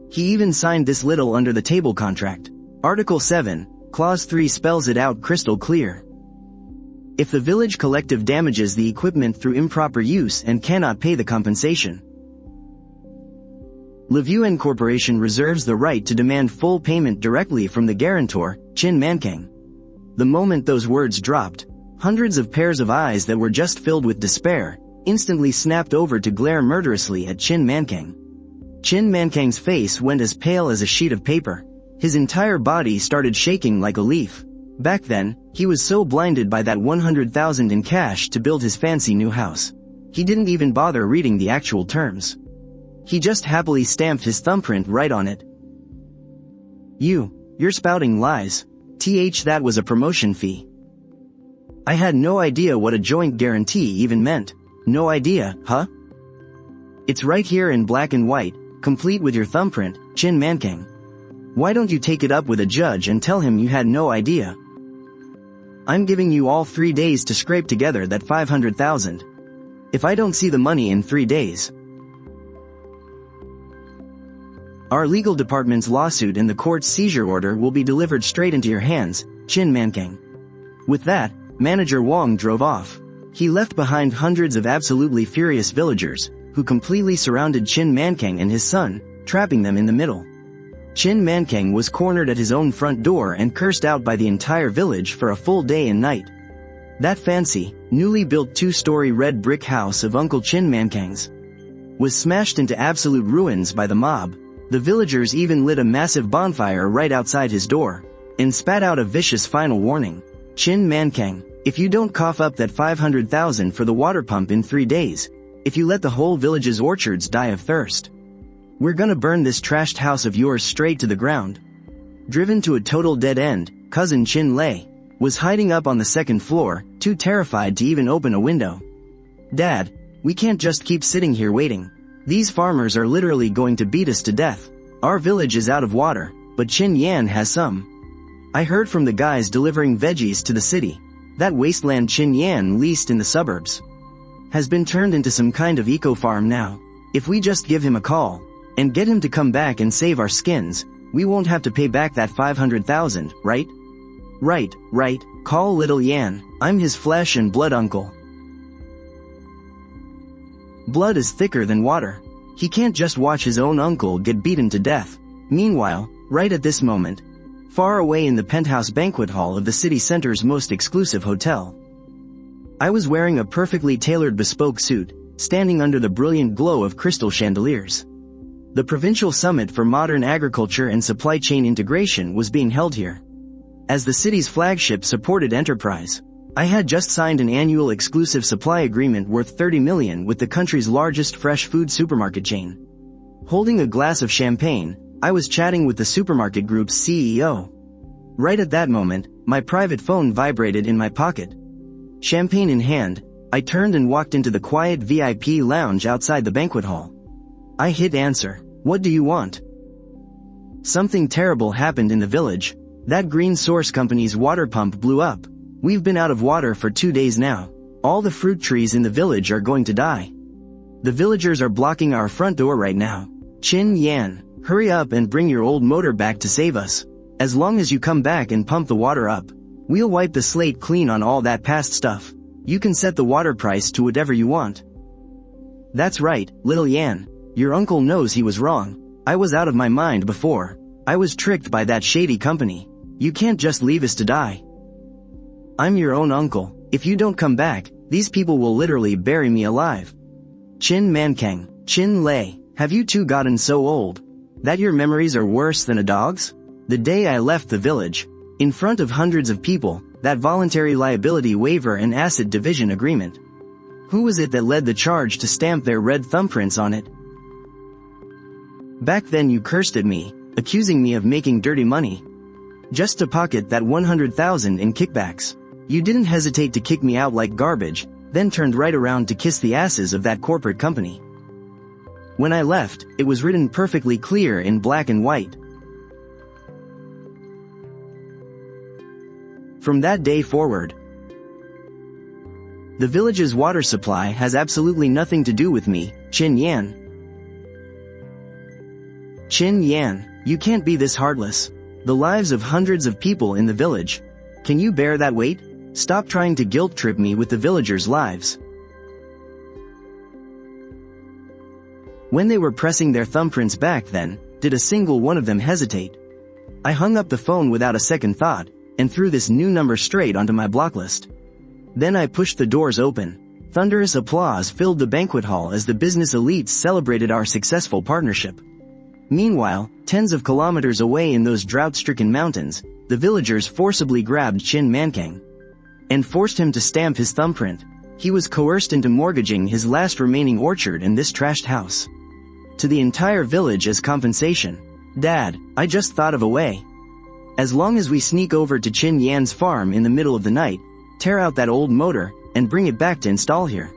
He even signed this little under-the-table contract. Article 7, Clause 3 spells it out crystal clear. If the village collective damages the equipment through improper use and cannot pay the compensation, Levuan Corporation reserves the right to demand full payment directly from the guarantor, Chin Mankang. The moment those words dropped, hundreds of pairs of eyes that were just filled with despair instantly snapped over to glare murderously at Chin Mankang. Chin Mankang's face went as pale as a sheet of paper. His entire body started shaking like a leaf. Back then, he was so blinded by that 100,000 in cash to build his fancy new house. He didn't even bother reading the actual terms. He just happily stamped his thumbprint right on it. You're spouting lies. That was a promotion fee. I had no idea what a joint guarantee even meant. No idea, huh? It's right here in black and white, complete with your thumbprint, Chin Mankang. Why don't you take it up with a judge and tell him you had no idea? I'm giving you all 3 days to scrape together that 500,000. If I don't see the money in 3 days, our legal department's lawsuit and the court's seizure order will be delivered straight into your hands, Chin Mankang. With that, Manager Wang drove off. He left behind hundreds of absolutely furious villagers, who completely surrounded Chin Mankang and his son, trapping them in the middle. Chin Mankang was cornered at his own front door and cursed out by the entire village for a full day and night. That fancy, newly built 2-story red brick house of Uncle Chin Mankang's was smashed into absolute ruins by the mob, The villagers even lit a massive bonfire right outside his door, and spat out a vicious final warning. Chin Mankang, if you don't cough up that 500,000 for the water pump in 3 days, if you let the whole village's orchards die of thirst, we're gonna burn this trashed house of yours straight to the ground. Driven to a total dead end, cousin Chin Lei was hiding up on the second floor, too terrified to even open a window. Dad, we can't just keep sitting here waiting. These farmers are literally going to beat us to death. Our village is out of water, but Chin Yan has some. I heard from the guys delivering veggies to the city. That wasteland Chin Yan leased in the suburbs has been turned into some kind of eco-farm now. If we just give him a call and get him to come back and save our skins, we won't have to pay back that 500,000, right? Right. Call little Yan. I'm his flesh and blood uncle. Blood is thicker than water. He can't just watch his own uncle get beaten to death. Meanwhile, right at this moment, far away in the penthouse banquet hall of the city center's most exclusive hotel, I was wearing a perfectly tailored bespoke suit, standing under the brilliant glow of crystal chandeliers. The Provincial Summit for Modern Agriculture and Supply Chain Integration was being held here. As the city's flagship supported enterprise, I had just signed an annual exclusive supply agreement worth 30 million with the country's largest fresh food supermarket chain. Holding a glass of champagne, I was chatting with the supermarket group's CEO. Right at that moment, my private phone vibrated in my pocket. Champagne in hand, I turned and walked into the quiet VIP lounge outside the banquet hall. I hit answer. What do you want? Something terrible happened in the village. That green source company's water pump blew up. We've been out of water for 2 days now. All the fruit trees in the village are going to die. The villagers are blocking our front door right now. Chin Yan, hurry up and bring your old motor back to save us. As long as you come back and pump the water up, we'll wipe the slate clean on all that past stuff. You can set the water price to whatever you want. That's right, little Yan. Your uncle knows he was wrong. I was out of my mind before. I was tricked by that shady company. You can't just leave us to die. I'm your own uncle. If you don't come back, these people will literally bury me alive. Chin Mankang, Chin Lei, have you two gotten so old that your memories are worse than a dog's? The day I left the village, in front of hundreds of people, that voluntary liability waiver and asset division agreement. Who was it that led the charge to stamp their red thumbprints on it? Back then you cursed at me, accusing me of making dirty money, just to pocket that 100,000 in kickbacks. You didn't hesitate to kick me out like garbage, then turned right around to kiss the asses of that corporate company. When I left, it was written perfectly clear in black and white. From that day forward, the village's water supply has absolutely nothing to do with me, Chin Yan. Chin Yan, you can't be this heartless. The lives of hundreds of people in the village. Can you bear that weight? Stop trying to guilt trip me with the villagers' lives. When they were pressing their thumbprints back then, did a single one of them hesitate? I hung up the phone without a second thought, and threw this new number straight onto my block list. Then I pushed the doors open. Thunderous applause filled the banquet hall as the business elites celebrated our successful partnership. Meanwhile, tens of kilometers away in those drought-stricken mountains, the villagers forcibly grabbed Chin Mankang and forced him to stamp his thumbprint. He was coerced into mortgaging his last remaining orchard and this trashed house to the entire village as compensation. Dad, I just thought of a way. As long as we sneak over to Chin Yan's farm in the middle of the night, tear out that old motor, and bring it back to install here.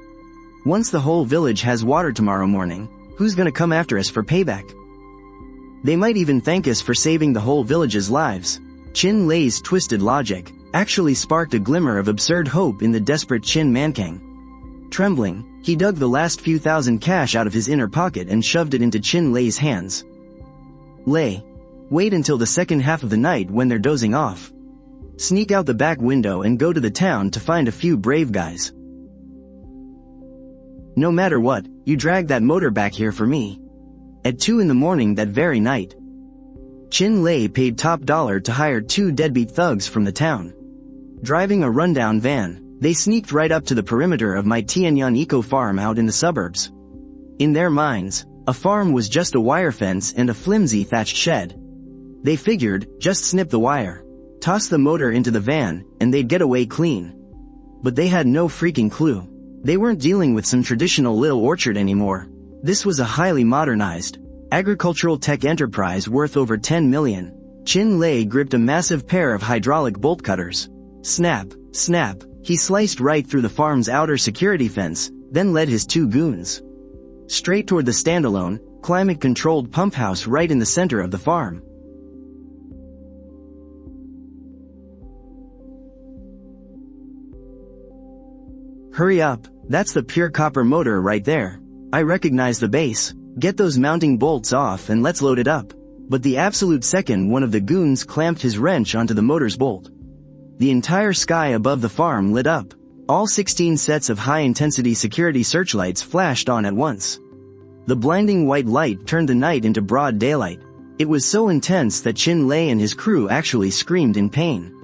Once the whole village has water tomorrow morning, who's gonna come after us for payback? They might even thank us for saving the whole village's lives. Chin Lei's twisted logic actually sparked a glimmer of absurd hope in the desperate Chin Mankang. Trembling, he dug the last few thousand cash out of his inner pocket and shoved it into Chin Lei's hands. Lei, wait until the second half of the night when they're dozing off. Sneak out the back window and go to the town to find a few brave guys. No matter what, you drag that motor back here for me. At 2 in the morning that very night, Chin Lei paid top dollar to hire 2 deadbeat thugs from the town. Driving a rundown van, they sneaked right up to the perimeter of my Tianyang eco farm out in the suburbs. In their minds, A farm was just a wire fence and a flimsy thatched shed. They figured, just snip the wire, toss the motor into the van, and they'd get away clean. But they had no freaking clue. They weren't dealing with some traditional little orchard anymore. This was a highly modernized, agricultural tech enterprise worth over 10 million. Chin Lei gripped a massive pair of hydraulic bolt cutters. Snap, snap, he sliced right through the farm's outer security fence, then led his 2 goons straight toward the standalone, climate-controlled pump house right in the center of the farm. Hurry up, that's the pure copper motor right there. I recognize the base. Get those mounting bolts off and let's load it up. But the absolute second one of the goons clamped his wrench onto the motor's bolt, the entire sky above the farm lit up. All 16 sets of high-intensity security searchlights flashed on at once. The blinding white light turned the night into broad daylight. It was so intense that Chin Lei and his crew actually screamed in pain,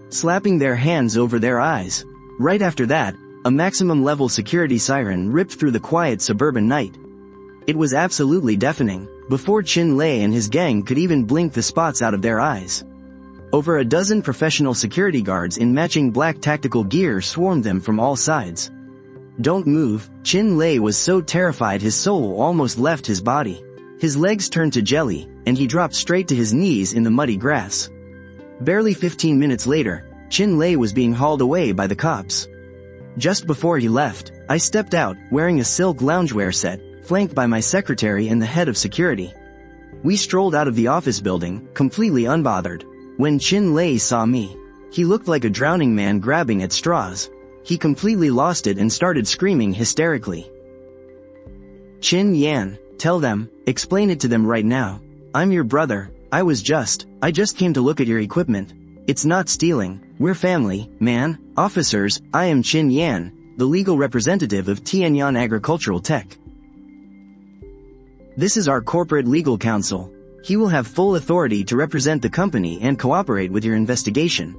slapping their hands over their eyes. Right after that, a maximum-level security siren ripped through the quiet suburban night. It was absolutely deafening, before Chin Lei and his gang could even blink the spots out of their eyes. Over a dozen professional security guards in matching black tactical gear swarmed them from all sides. Don't move, Chin Lei was so terrified his soul almost left his body. His legs turned to jelly, and he dropped straight to his knees in the muddy grass. Barely 15 minutes later, Chin Lei was being hauled away by the cops. Just before he left, I stepped out, wearing a silk loungewear set, flanked by my secretary and the head of security. We strolled out of the office building, completely unbothered. When Chin Lei saw me, he looked like a drowning man grabbing at straws. He completely lost it and started screaming hysterically. Chin Yan, tell them, explain it to them right now. I'm your brother, I just came to look at your equipment. It's not stealing, we're family, man. Officers, I am Chin Yan, the legal representative of Tianyan Agricultural Tech. This is our corporate legal counsel. He will have full authority to represent the company and cooperate with your investigation.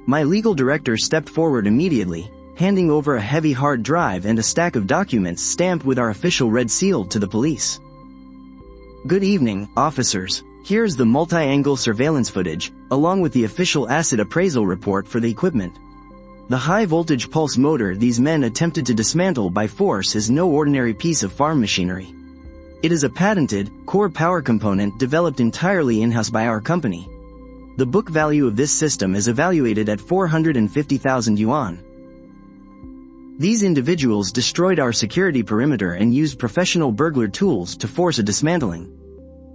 My legal director stepped forward immediately, handing over a heavy hard drive and a stack of documents stamped with our official red seal to the police. Good evening, officers. Here's the multi-angle surveillance footage, along with the official acid appraisal report for the equipment. The high-voltage pulse motor these men attempted to dismantle by force is no ordinary piece of farm machinery. It is a patented, core power component developed entirely in-house by our company. The book value of this system is evaluated at 450,000 yuan. These individuals destroyed our security perimeter and used professional burglar tools to force a dismantling.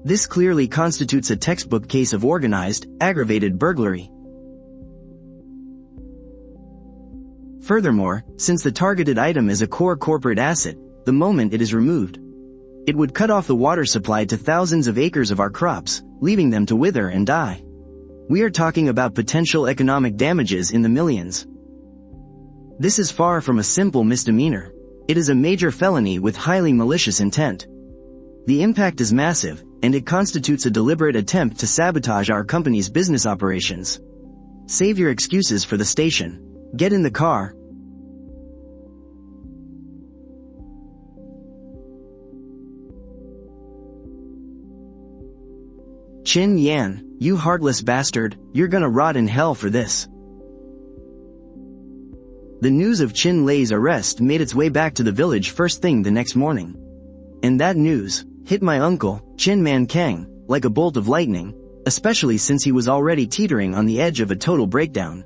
This clearly constitutes a textbook case of organized, aggravated burglary. Furthermore, since the targeted item is a core corporate asset, the moment it is removed, it would cut off the water supply to thousands of acres of our crops, leaving them to wither and die. We are talking about potential economic damages in the millions. This is far from a simple misdemeanor. It is a major felony with highly malicious intent. The impact is massive, and it constitutes a deliberate attempt to sabotage our company's business operations. Save your excuses for the station. Get in the car. Chin Yan, you heartless bastard, you're gonna rot in hell for this. The news of Chin Lei's arrest made its way back to the village first thing the next morning. And that news hit my uncle, Chin Man Kang, like a bolt of lightning, especially since he was already teetering on the edge of a total breakdown.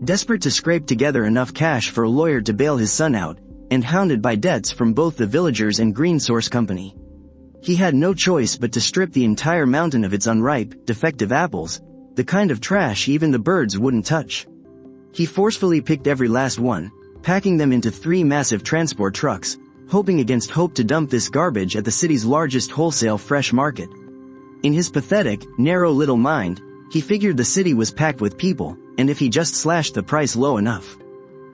Desperate to scrape together enough cash for a lawyer to bail his son out, and hounded by debts from both the villagers and Green Source Company, he had no choice but to strip the entire mountain of its unripe, defective apples, the kind of trash even the birds wouldn't touch. He forcefully picked every last one, packing them into 3 massive transport trucks, hoping against hope to dump this garbage at the city's largest wholesale fresh market. In his pathetic, narrow little mind, he figured the city was packed with people, and if he just slashed the price low enough,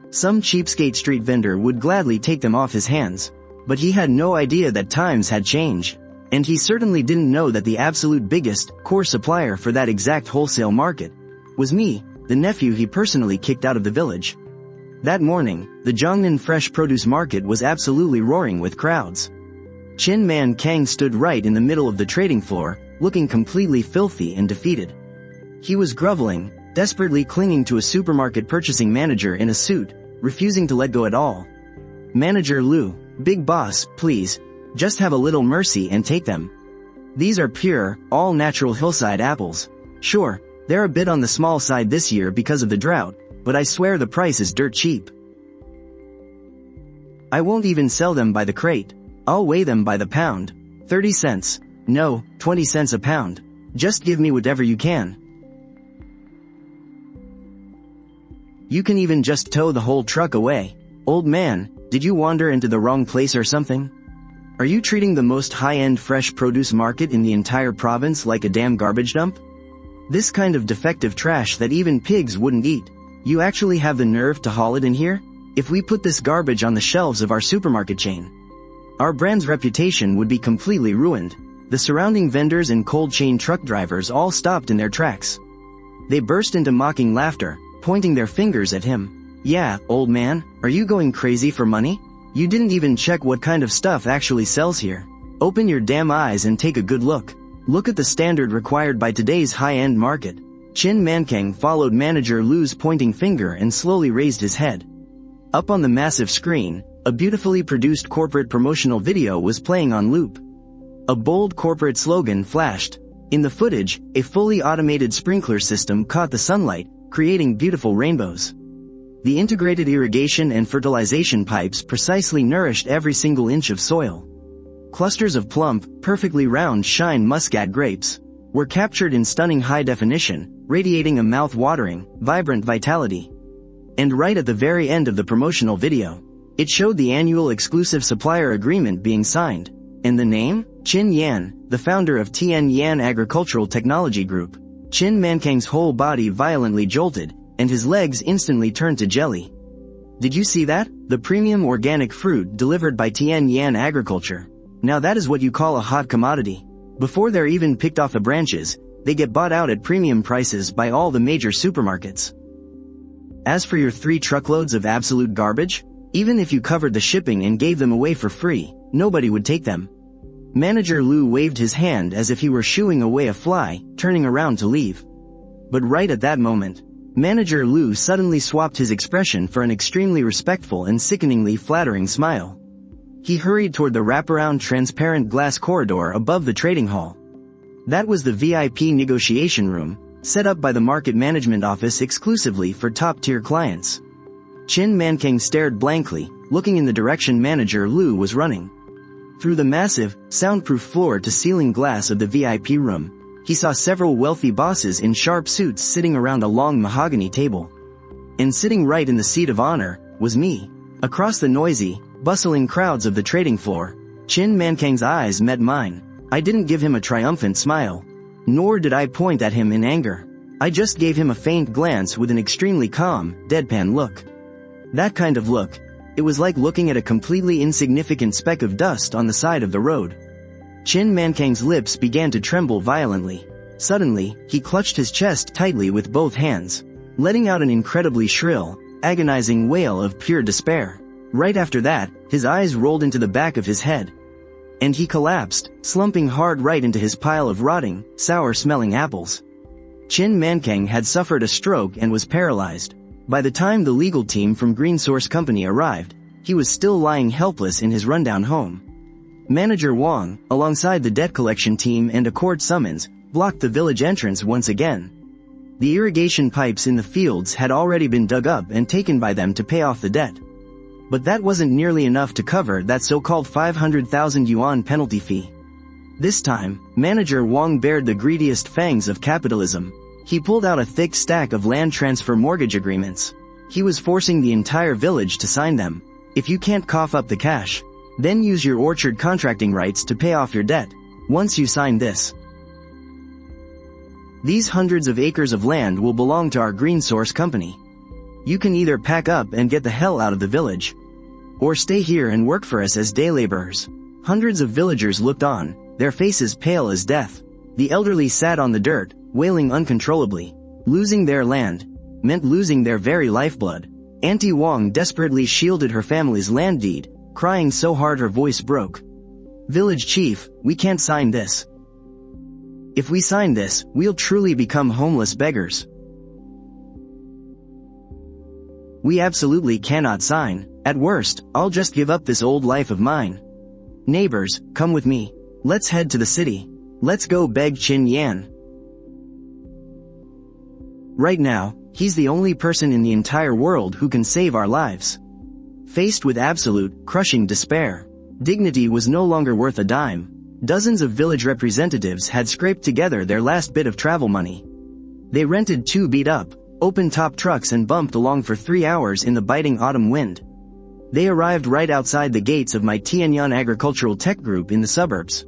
some cheapskate street vendor would gladly take them off his hands. But he had no idea that times had changed, and he certainly didn't know that the absolute biggest, core supplier for that exact wholesale market was me, the nephew he personally kicked out of the village. That morning, the Jiangnan fresh produce market was absolutely roaring with crowds. Chin Man Kang stood right in the middle of the trading floor, looking completely filthy and defeated. He was groveling, desperately clinging to a supermarket purchasing manager in a suit, refusing to let go at all. "Manager Lu, big boss, please, just have a little mercy and take them. These are pure, all-natural hillside apples. Sure, they're a bit on the small side this year because of the drought, but I swear the price is dirt cheap. I won't even sell them by the crate. I'll weigh them by the pound. 30 cents. No, 20 cents a pound. Just give me whatever you can. You can even just tow the whole truck away. Old man, did you wander into the wrong place or something? Are you treating the most high-end fresh produce market in the entire province like a damn garbage dump? This kind of defective trash that even pigs wouldn't eat. You actually have the nerve to haul it in here? If we put this garbage on the shelves of our supermarket chain, our brand's reputation would be completely ruined." The surrounding vendors and cold chain truck drivers all stopped in their tracks. They burst into mocking laughter, pointing their fingers at him. "Yeah, old man, are you going crazy for money? You didn't even check what kind of stuff actually sells here. Open your damn eyes and take a good look. Look at the standard required by today's high-end market." Chin Mankang followed Manager Lu's pointing finger and slowly raised his head. Up on the massive screen, a beautifully produced corporate promotional video was playing on loop. A bold corporate slogan flashed. In the footage, a fully automated sprinkler system caught the sunlight, creating beautiful rainbows. The integrated irrigation and fertilization pipes precisely nourished every single inch of soil. Clusters of plump, perfectly round shine muscat grapes were captured in stunning high definition, radiating a mouth-watering, vibrant vitality. And right at the very end of the promotional video, it showed the annual exclusive supplier agreement being signed. And the name? Chin Yan, the founder of Tian Yan Agricultural Technology Group. Chin Mankang's whole body violently jolted, and his legs instantly turned to jelly. Did you see that? The premium organic fruit delivered by Tian Yan Agriculture. Now that is what you call a hot commodity. Before they're even picked off the branches, they get bought out at premium prices by all the major supermarkets. As for your 3 truckloads of absolute garbage, even if you covered the shipping and gave them away for free, nobody would take them. Manager Lu waved his hand as if he were shooing away a fly, turning around to leave. But right at that moment, Manager Lu suddenly swapped his expression for an extremely respectful and sickeningly flattering smile. He hurried toward the wraparound transparent glass corridor above the trading hall. That was the VIP negotiation room, set up by the market management office exclusively for top-tier clients. Chin Mankang stared blankly, looking in the direction Manager Lu was running. Through the massive, soundproof floor-to-ceiling glass of the VIP room, he saw several wealthy bosses in sharp suits sitting around a long mahogany table. And sitting right in the seat of honor, was me. Across the noisy, bustling crowds of the trading floor, Chin Mankang's eyes met mine. I didn't give him a triumphant smile. Nor did I point at him in anger. I just gave him a faint glance with an extremely calm, deadpan look. That kind of look, it was like looking at a completely insignificant speck of dust on the side of the road. Chin Mankang's lips began to tremble violently. Suddenly, he clutched his chest tightly with both hands, letting out an incredibly shrill, agonizing wail of pure despair. Right after that, his eyes rolled into the back of his head. And he collapsed, slumping hard right into his pile of rotting, sour-smelling apples. Chin Mankang had suffered a stroke and was paralyzed. By the time the legal team from Green Source Company arrived, he was still lying helpless in his rundown home. Manager Wang, alongside the debt collection team and a court summons, blocked the village entrance once again. The irrigation pipes in the fields had already been dug up and taken by them to pay off the debt. But that wasn't nearly enough to cover that so-called 500,000 yuan penalty fee. This time, Manager Wang bared the greediest fangs of capitalism. He pulled out a thick stack of land transfer mortgage agreements. He was forcing the entire village to sign them. If you can't cough up the cash, then use your orchard contracting rights to pay off your debt. Once you sign this, these hundreds of acres of land will belong to our Green Source Company. You can either pack up and get the hell out of the village, or stay here and work for us as day laborers. Hundreds of villagers looked on, their faces pale as death. The elderly sat on the dirt, wailing uncontrollably. Losing their land meant losing their very lifeblood. Auntie Wang desperately shielded her family's land deed, crying so hard her voice broke. Village chief, we can't sign this. If we sign this, we'll truly become homeless beggars. We absolutely cannot sign. At worst, I'll just give up this old life of mine. Neighbors, come with me. Let's head to the city. Let's go beg Chin Yan. Right now, he's the only person in the entire world who can save our lives. Faced with absolute, crushing despair, dignity was no longer worth a dime. Dozens of village representatives had scraped together their last bit of travel money. They rented 2 beat-up, open-top trucks and bumped along for 3 hours in the biting autumn wind. They arrived right outside the gates of my Tianyan Agricultural Tech Group in the suburbs.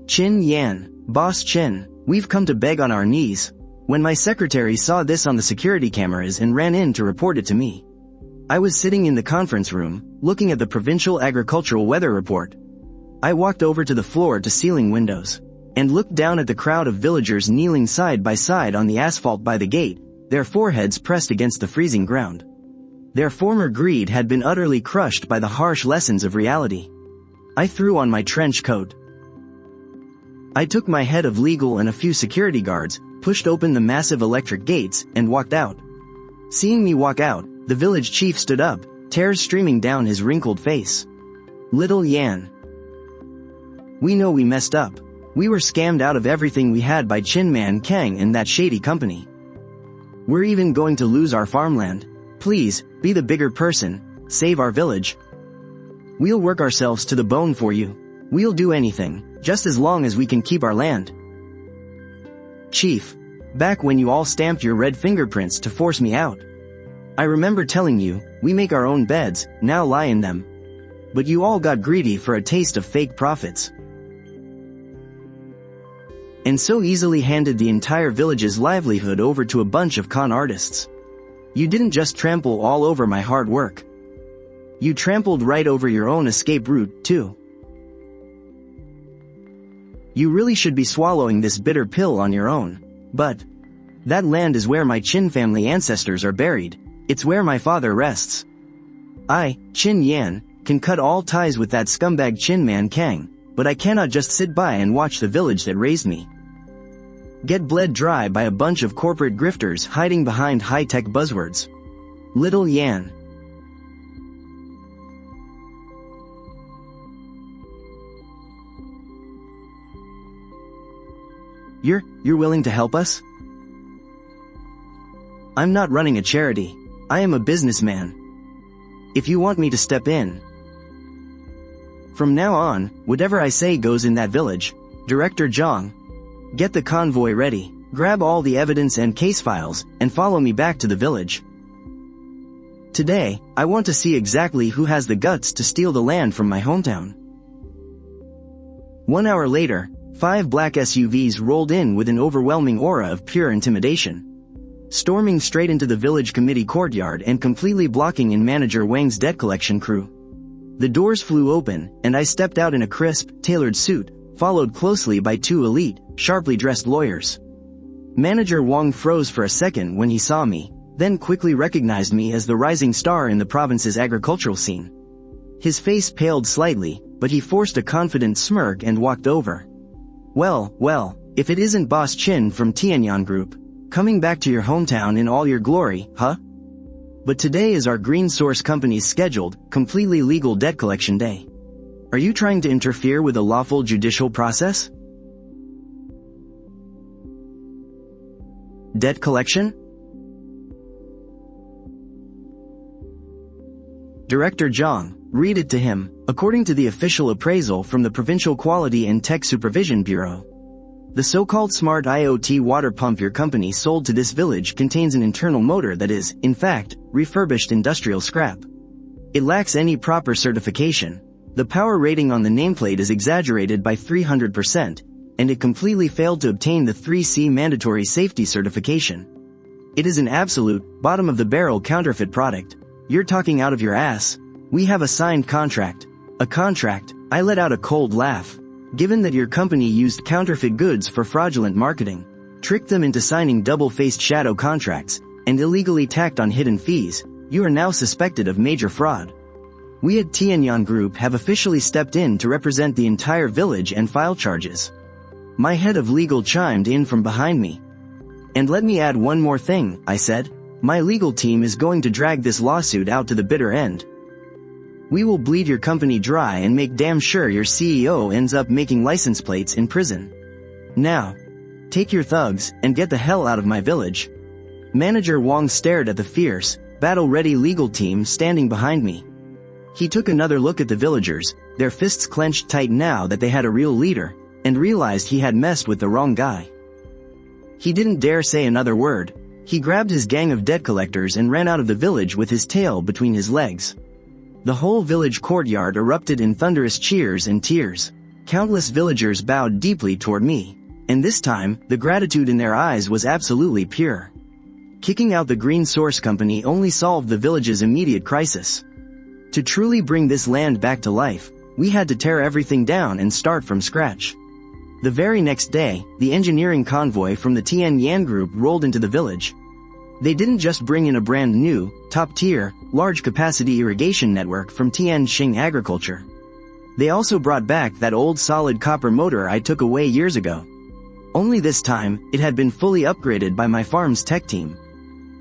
Chin Yan, Boss Chin, we've come to beg on our knees. When my secretary saw this on the security cameras and ran in to report it to me. I was sitting in the conference room, looking at the provincial agricultural weather report. I walked over to the floor-to-ceiling windows, and looked down at the crowd of villagers kneeling side by side on the asphalt by the gate, their foreheads pressed against the freezing ground. Their former greed had been utterly crushed by the harsh lessons of reality. I threw on my trench coat. I took my head of legal and a few security guards, pushed open the massive electric gates, and walked out. Seeing me walk out, the village chief stood up, tears streaming down his wrinkled face. Little Yan. We know we messed up. We were scammed out of everything we had by Chin Man Kang and that shady company. We're even going to lose our farmland. Please, be the bigger person, save our village. We'll work ourselves to the bone for you. We'll do anything, just as long as we can keep our land. Chief, back when you all stamped your red fingerprints to force me out. I remember telling you, we make our own beds, now lie in them. But you all got greedy for a taste of fake profits. And so easily handed the entire village's livelihood over to a bunch of con artists. You didn't just trample all over my hard work. You trampled right over your own escape route, too. You really should be swallowing this bitter pill on your own. But that land is where my Chin family ancestors are buried. It's where my father rests. I, Chin Yan, can cut all ties with that scumbag Chin Man Kang, but I cannot just sit by and watch the village that raised me get bled dry by a bunch of corporate grifters hiding behind high-tech buzzwords. Little Yan. You're willing to help us? I'm not running a charity. I am a businessman. If you want me to step in. From now on, whatever I say goes in that village. Director Zhang. Get the convoy ready, grab all the evidence and case files, and follow me back to the village. Today, I want to see exactly who has the guts to steal the land from my hometown. 1 hour later, 5 black SUVs rolled in with an overwhelming aura of pure intimidation. Storming straight into the village committee courtyard and completely blocking in Manager Wang's debt collection crew. The doors flew open, and I stepped out in a crisp, tailored suit, followed closely by 2 elite, sharply dressed lawyers. Manager Wang froze for a second when he saw me, then quickly recognized me as the rising star in the province's agricultural scene. His face paled slightly, but he forced a confident smirk and walked over. Well, if it isn't Boss Chin from Tianyan Group, coming back to your hometown in all your glory, huh? But today is our Green Source Company's scheduled, completely legal debt collection day. Are you trying to interfere with a lawful judicial process? Debt collection? Director Zhang, read it to him. According to the official appraisal from the Provincial Quality and Tech Supervision Bureau, the so-called smart IoT water pump your company sold to this village contains an internal motor that is, in fact, refurbished industrial scrap. It lacks any proper certification. The power rating on the nameplate is exaggerated by 300%, and it completely failed to obtain the 3C mandatory safety certification. It is an absolute, bottom-of-the-barrel counterfeit product. You're talking out of your ass. We have a signed contract. A contract? I let out a cold laugh. Given that your company used counterfeit goods for fraudulent marketing, tricked them into signing double-faced shadow contracts, and illegally tacked on hidden fees, you are now suspected of major fraud. We at Tianyan Group have officially stepped in to represent the entire village and file charges. My head of legal chimed in from behind me. And let me add one more thing, I said. My legal team is going to drag this lawsuit out to the bitter end. We will bleed your company dry and make damn sure your CEO ends up making license plates in prison. Now, take your thugs and get the hell out of my village. Manager Wang stared at the fierce, battle-ready legal team standing behind me. He took another look at the villagers, their fists clenched tight now that they had a real leader, and realized he had messed with the wrong guy. He didn't dare say another word. He grabbed his gang of debt collectors and ran out of the village with his tail between his legs. The whole village courtyard erupted in thunderous cheers and tears. Countless villagers bowed deeply toward me, and this time, the gratitude in their eyes was absolutely pure. Kicking out the Green Source Company only solved the village's immediate crisis. To truly bring this land back to life, we had to tear everything down and start from scratch. The very next day, the engineering convoy from the Tianyan Group rolled into the village. They didn't just bring in a brand new, top-tier, large-capacity irrigation network from Tianxing Agriculture. They also brought back that old solid copper motor I took away years ago. Only this time, it had been fully upgraded by my farm's tech team.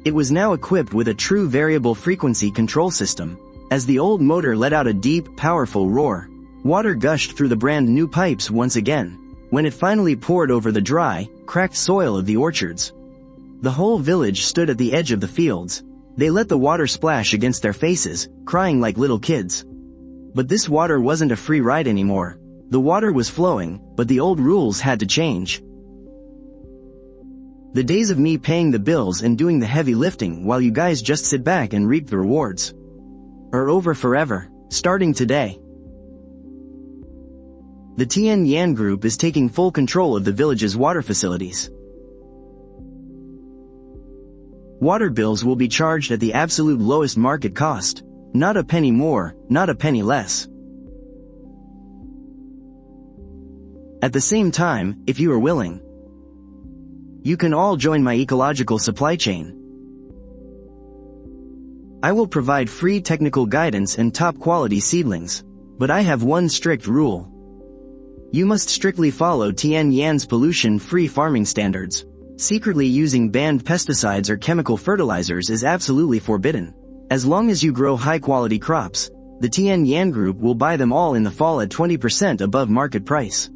It was now equipped with a true variable frequency control system. As the old motor let out a deep, powerful roar, water gushed through the brand new pipes once again, when it finally poured over the dry, cracked soil of the orchards. The whole village stood at the edge of the fields. They let the water splash against their faces, crying like little kids. But this water wasn't a free ride anymore. The water was flowing, but the old rules had to change. The days of me paying the bills and doing the heavy lifting while you guys just sit back and reap the rewards are over forever, starting today. The Tianyan Group is taking full control of the village's water facilities. Water bills will be charged at the absolute lowest market cost. Not a penny more, not a penny less. At the same time, if you are willing, you can all join my ecological supply chain. I will provide free technical guidance and top-quality seedlings. But I have one strict rule. You must strictly follow Tianyan's pollution-free farming standards. Secretly using banned pesticides or chemical fertilizers is absolutely forbidden. As long as you grow high-quality crops, the Tianyan Group will buy them all in the fall at 20% above market price.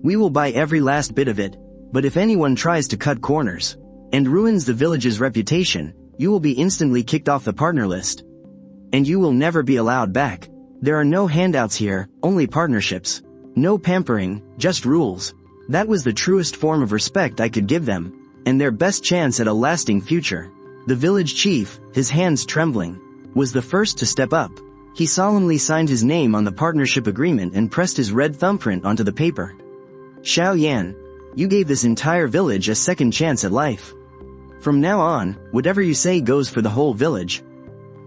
We will buy every last bit of it, but if anyone tries to cut corners and ruins the village's reputation, you will be instantly kicked off the partner list. And you will never be allowed back. There are no handouts here, only partnerships. No pampering, just rules. That was the truest form of respect I could give them, and their best chance at a lasting future. The village chief, his hands trembling, was the first to step up. He solemnly signed his name on the partnership agreement and pressed his red thumbprint onto the paper. Xiao Yan, you gave this entire village a second chance at life. From now on, whatever you say goes for the whole village.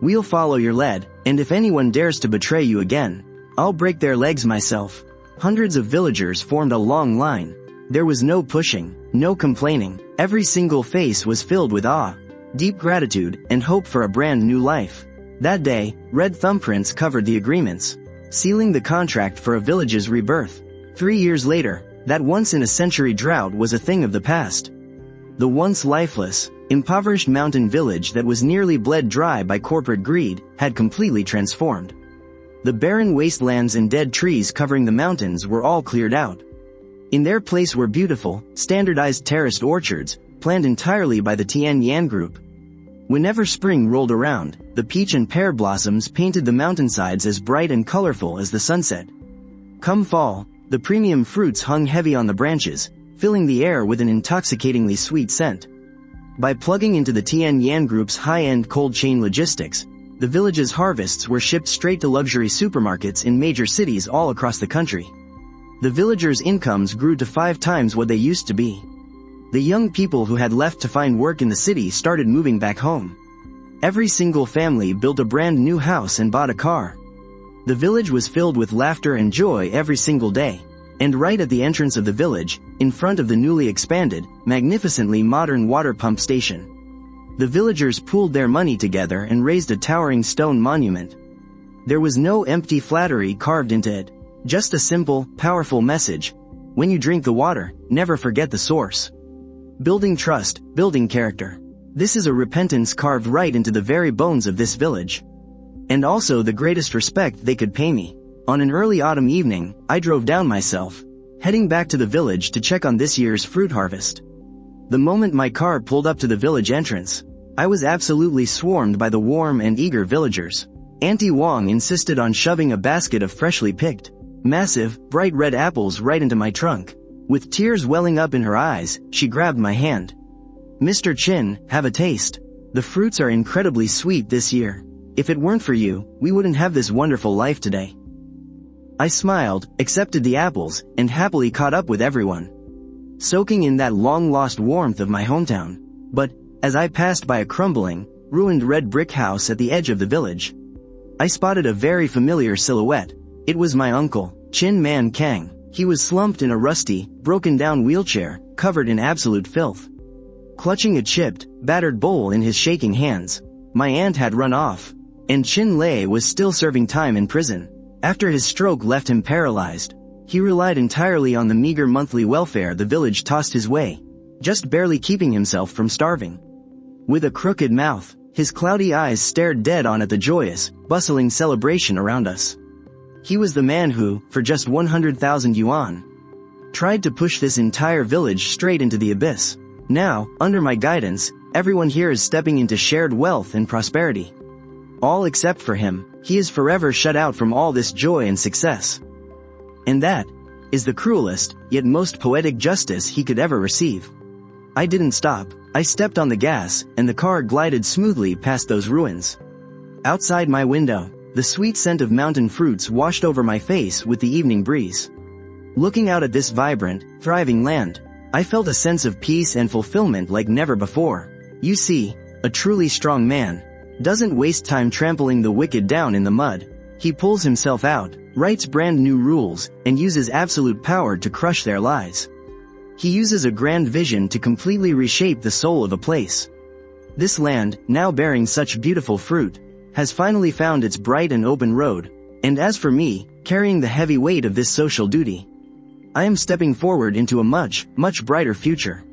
We'll follow your lead, and if anyone dares to betray you again, I'll break their legs myself. Hundreds of villagers formed a long line. There was no pushing, no complaining. Every single face was filled with awe, deep gratitude, and hope for a brand new life. That day, red thumbprints covered the agreements, sealing the contract for a village's rebirth. 3 years later, that once-in-a-century drought was a thing of the past. The once lifeless, impoverished mountain village that was nearly bled dry by corporate greed had completely transformed. The barren wastelands and dead trees covering the mountains were all cleared out. In their place were beautiful, standardized terraced orchards, planned entirely by the Tianyan Group. Whenever spring rolled around, the peach and pear blossoms painted the mountainsides as bright and colorful as the sunset. Come fall, the premium fruits hung heavy on the branches, filling the air with an intoxicatingly sweet scent. By plugging into the Tianyan Group's high-end cold chain logistics, the village's harvests were shipped straight to luxury supermarkets in major cities all across the country. The villagers' incomes grew to 5 times what they used to be. The young people who had left to find work in the city started moving back home. Every single family built a brand new house and bought a car. The village was filled with laughter and joy every single day. And right at the entrance of the village, in front of the newly expanded, magnificently modern water pump station, the villagers pooled their money together and raised a towering stone monument. There was no empty flattery carved into it. Just a simple, powerful message. When you drink the water, never forget the source. Building trust, building character. This is a repentance carved right into the very bones of this village. And also the greatest respect they could pay me. On an early autumn evening, I drove down myself, heading back to the village to check on this year's fruit harvest. The moment my car pulled up to the village entrance, I was absolutely swarmed by the warm and eager villagers. Auntie Wong insisted on shoving a basket of freshly picked, massive, bright red apples right into my trunk. With tears welling up in her eyes, she grabbed my hand. "Mr. Chin, have a taste. The fruits are incredibly sweet this year. If it weren't for you, we wouldn't have this wonderful life today." I smiled, accepted the apples, and happily caught up with everyone, soaking in that long-lost warmth of my hometown. But, as I passed by a crumbling, ruined red brick house at the edge of the village, I spotted a very familiar silhouette. It was my uncle, Chin Man Kang. He was slumped in a rusty, broken-down wheelchair, covered in absolute filth. Clutching a chipped, battered bowl in his shaking hands. My aunt had run off, and Chin Lei was still serving time in prison. After his stroke left him paralyzed, he relied entirely on the meager monthly welfare the village tossed his way, just barely keeping himself from starving. With a crooked mouth, his cloudy eyes stared dead on at the joyous, bustling celebration around us. He was the man who, for just 100,000 yuan, tried to push this entire village straight into the abyss. Now, under my guidance, everyone here is stepping into shared wealth and prosperity. All except for him. He is forever shut out from all this joy and success. And that is the cruelest, yet most poetic justice he could ever receive. I didn't stop. I stepped on the gas, and the car glided smoothly past those ruins. Outside my window, the sweet scent of mountain fruits washed over my face with the evening breeze. Looking out at this vibrant, thriving land, I felt a sense of peace and fulfillment like never before. You see, a truly strong man doesn't waste time trampling the wicked down in the mud. He pulls himself out, writes brand new rules, and uses absolute power to crush their lies. He uses a grand vision to completely reshape the soul of a place. This land, now bearing such beautiful fruit, has finally found its bright and open road, and as for me, carrying the heavy weight of this social duty, I am stepping forward into a much, much brighter future.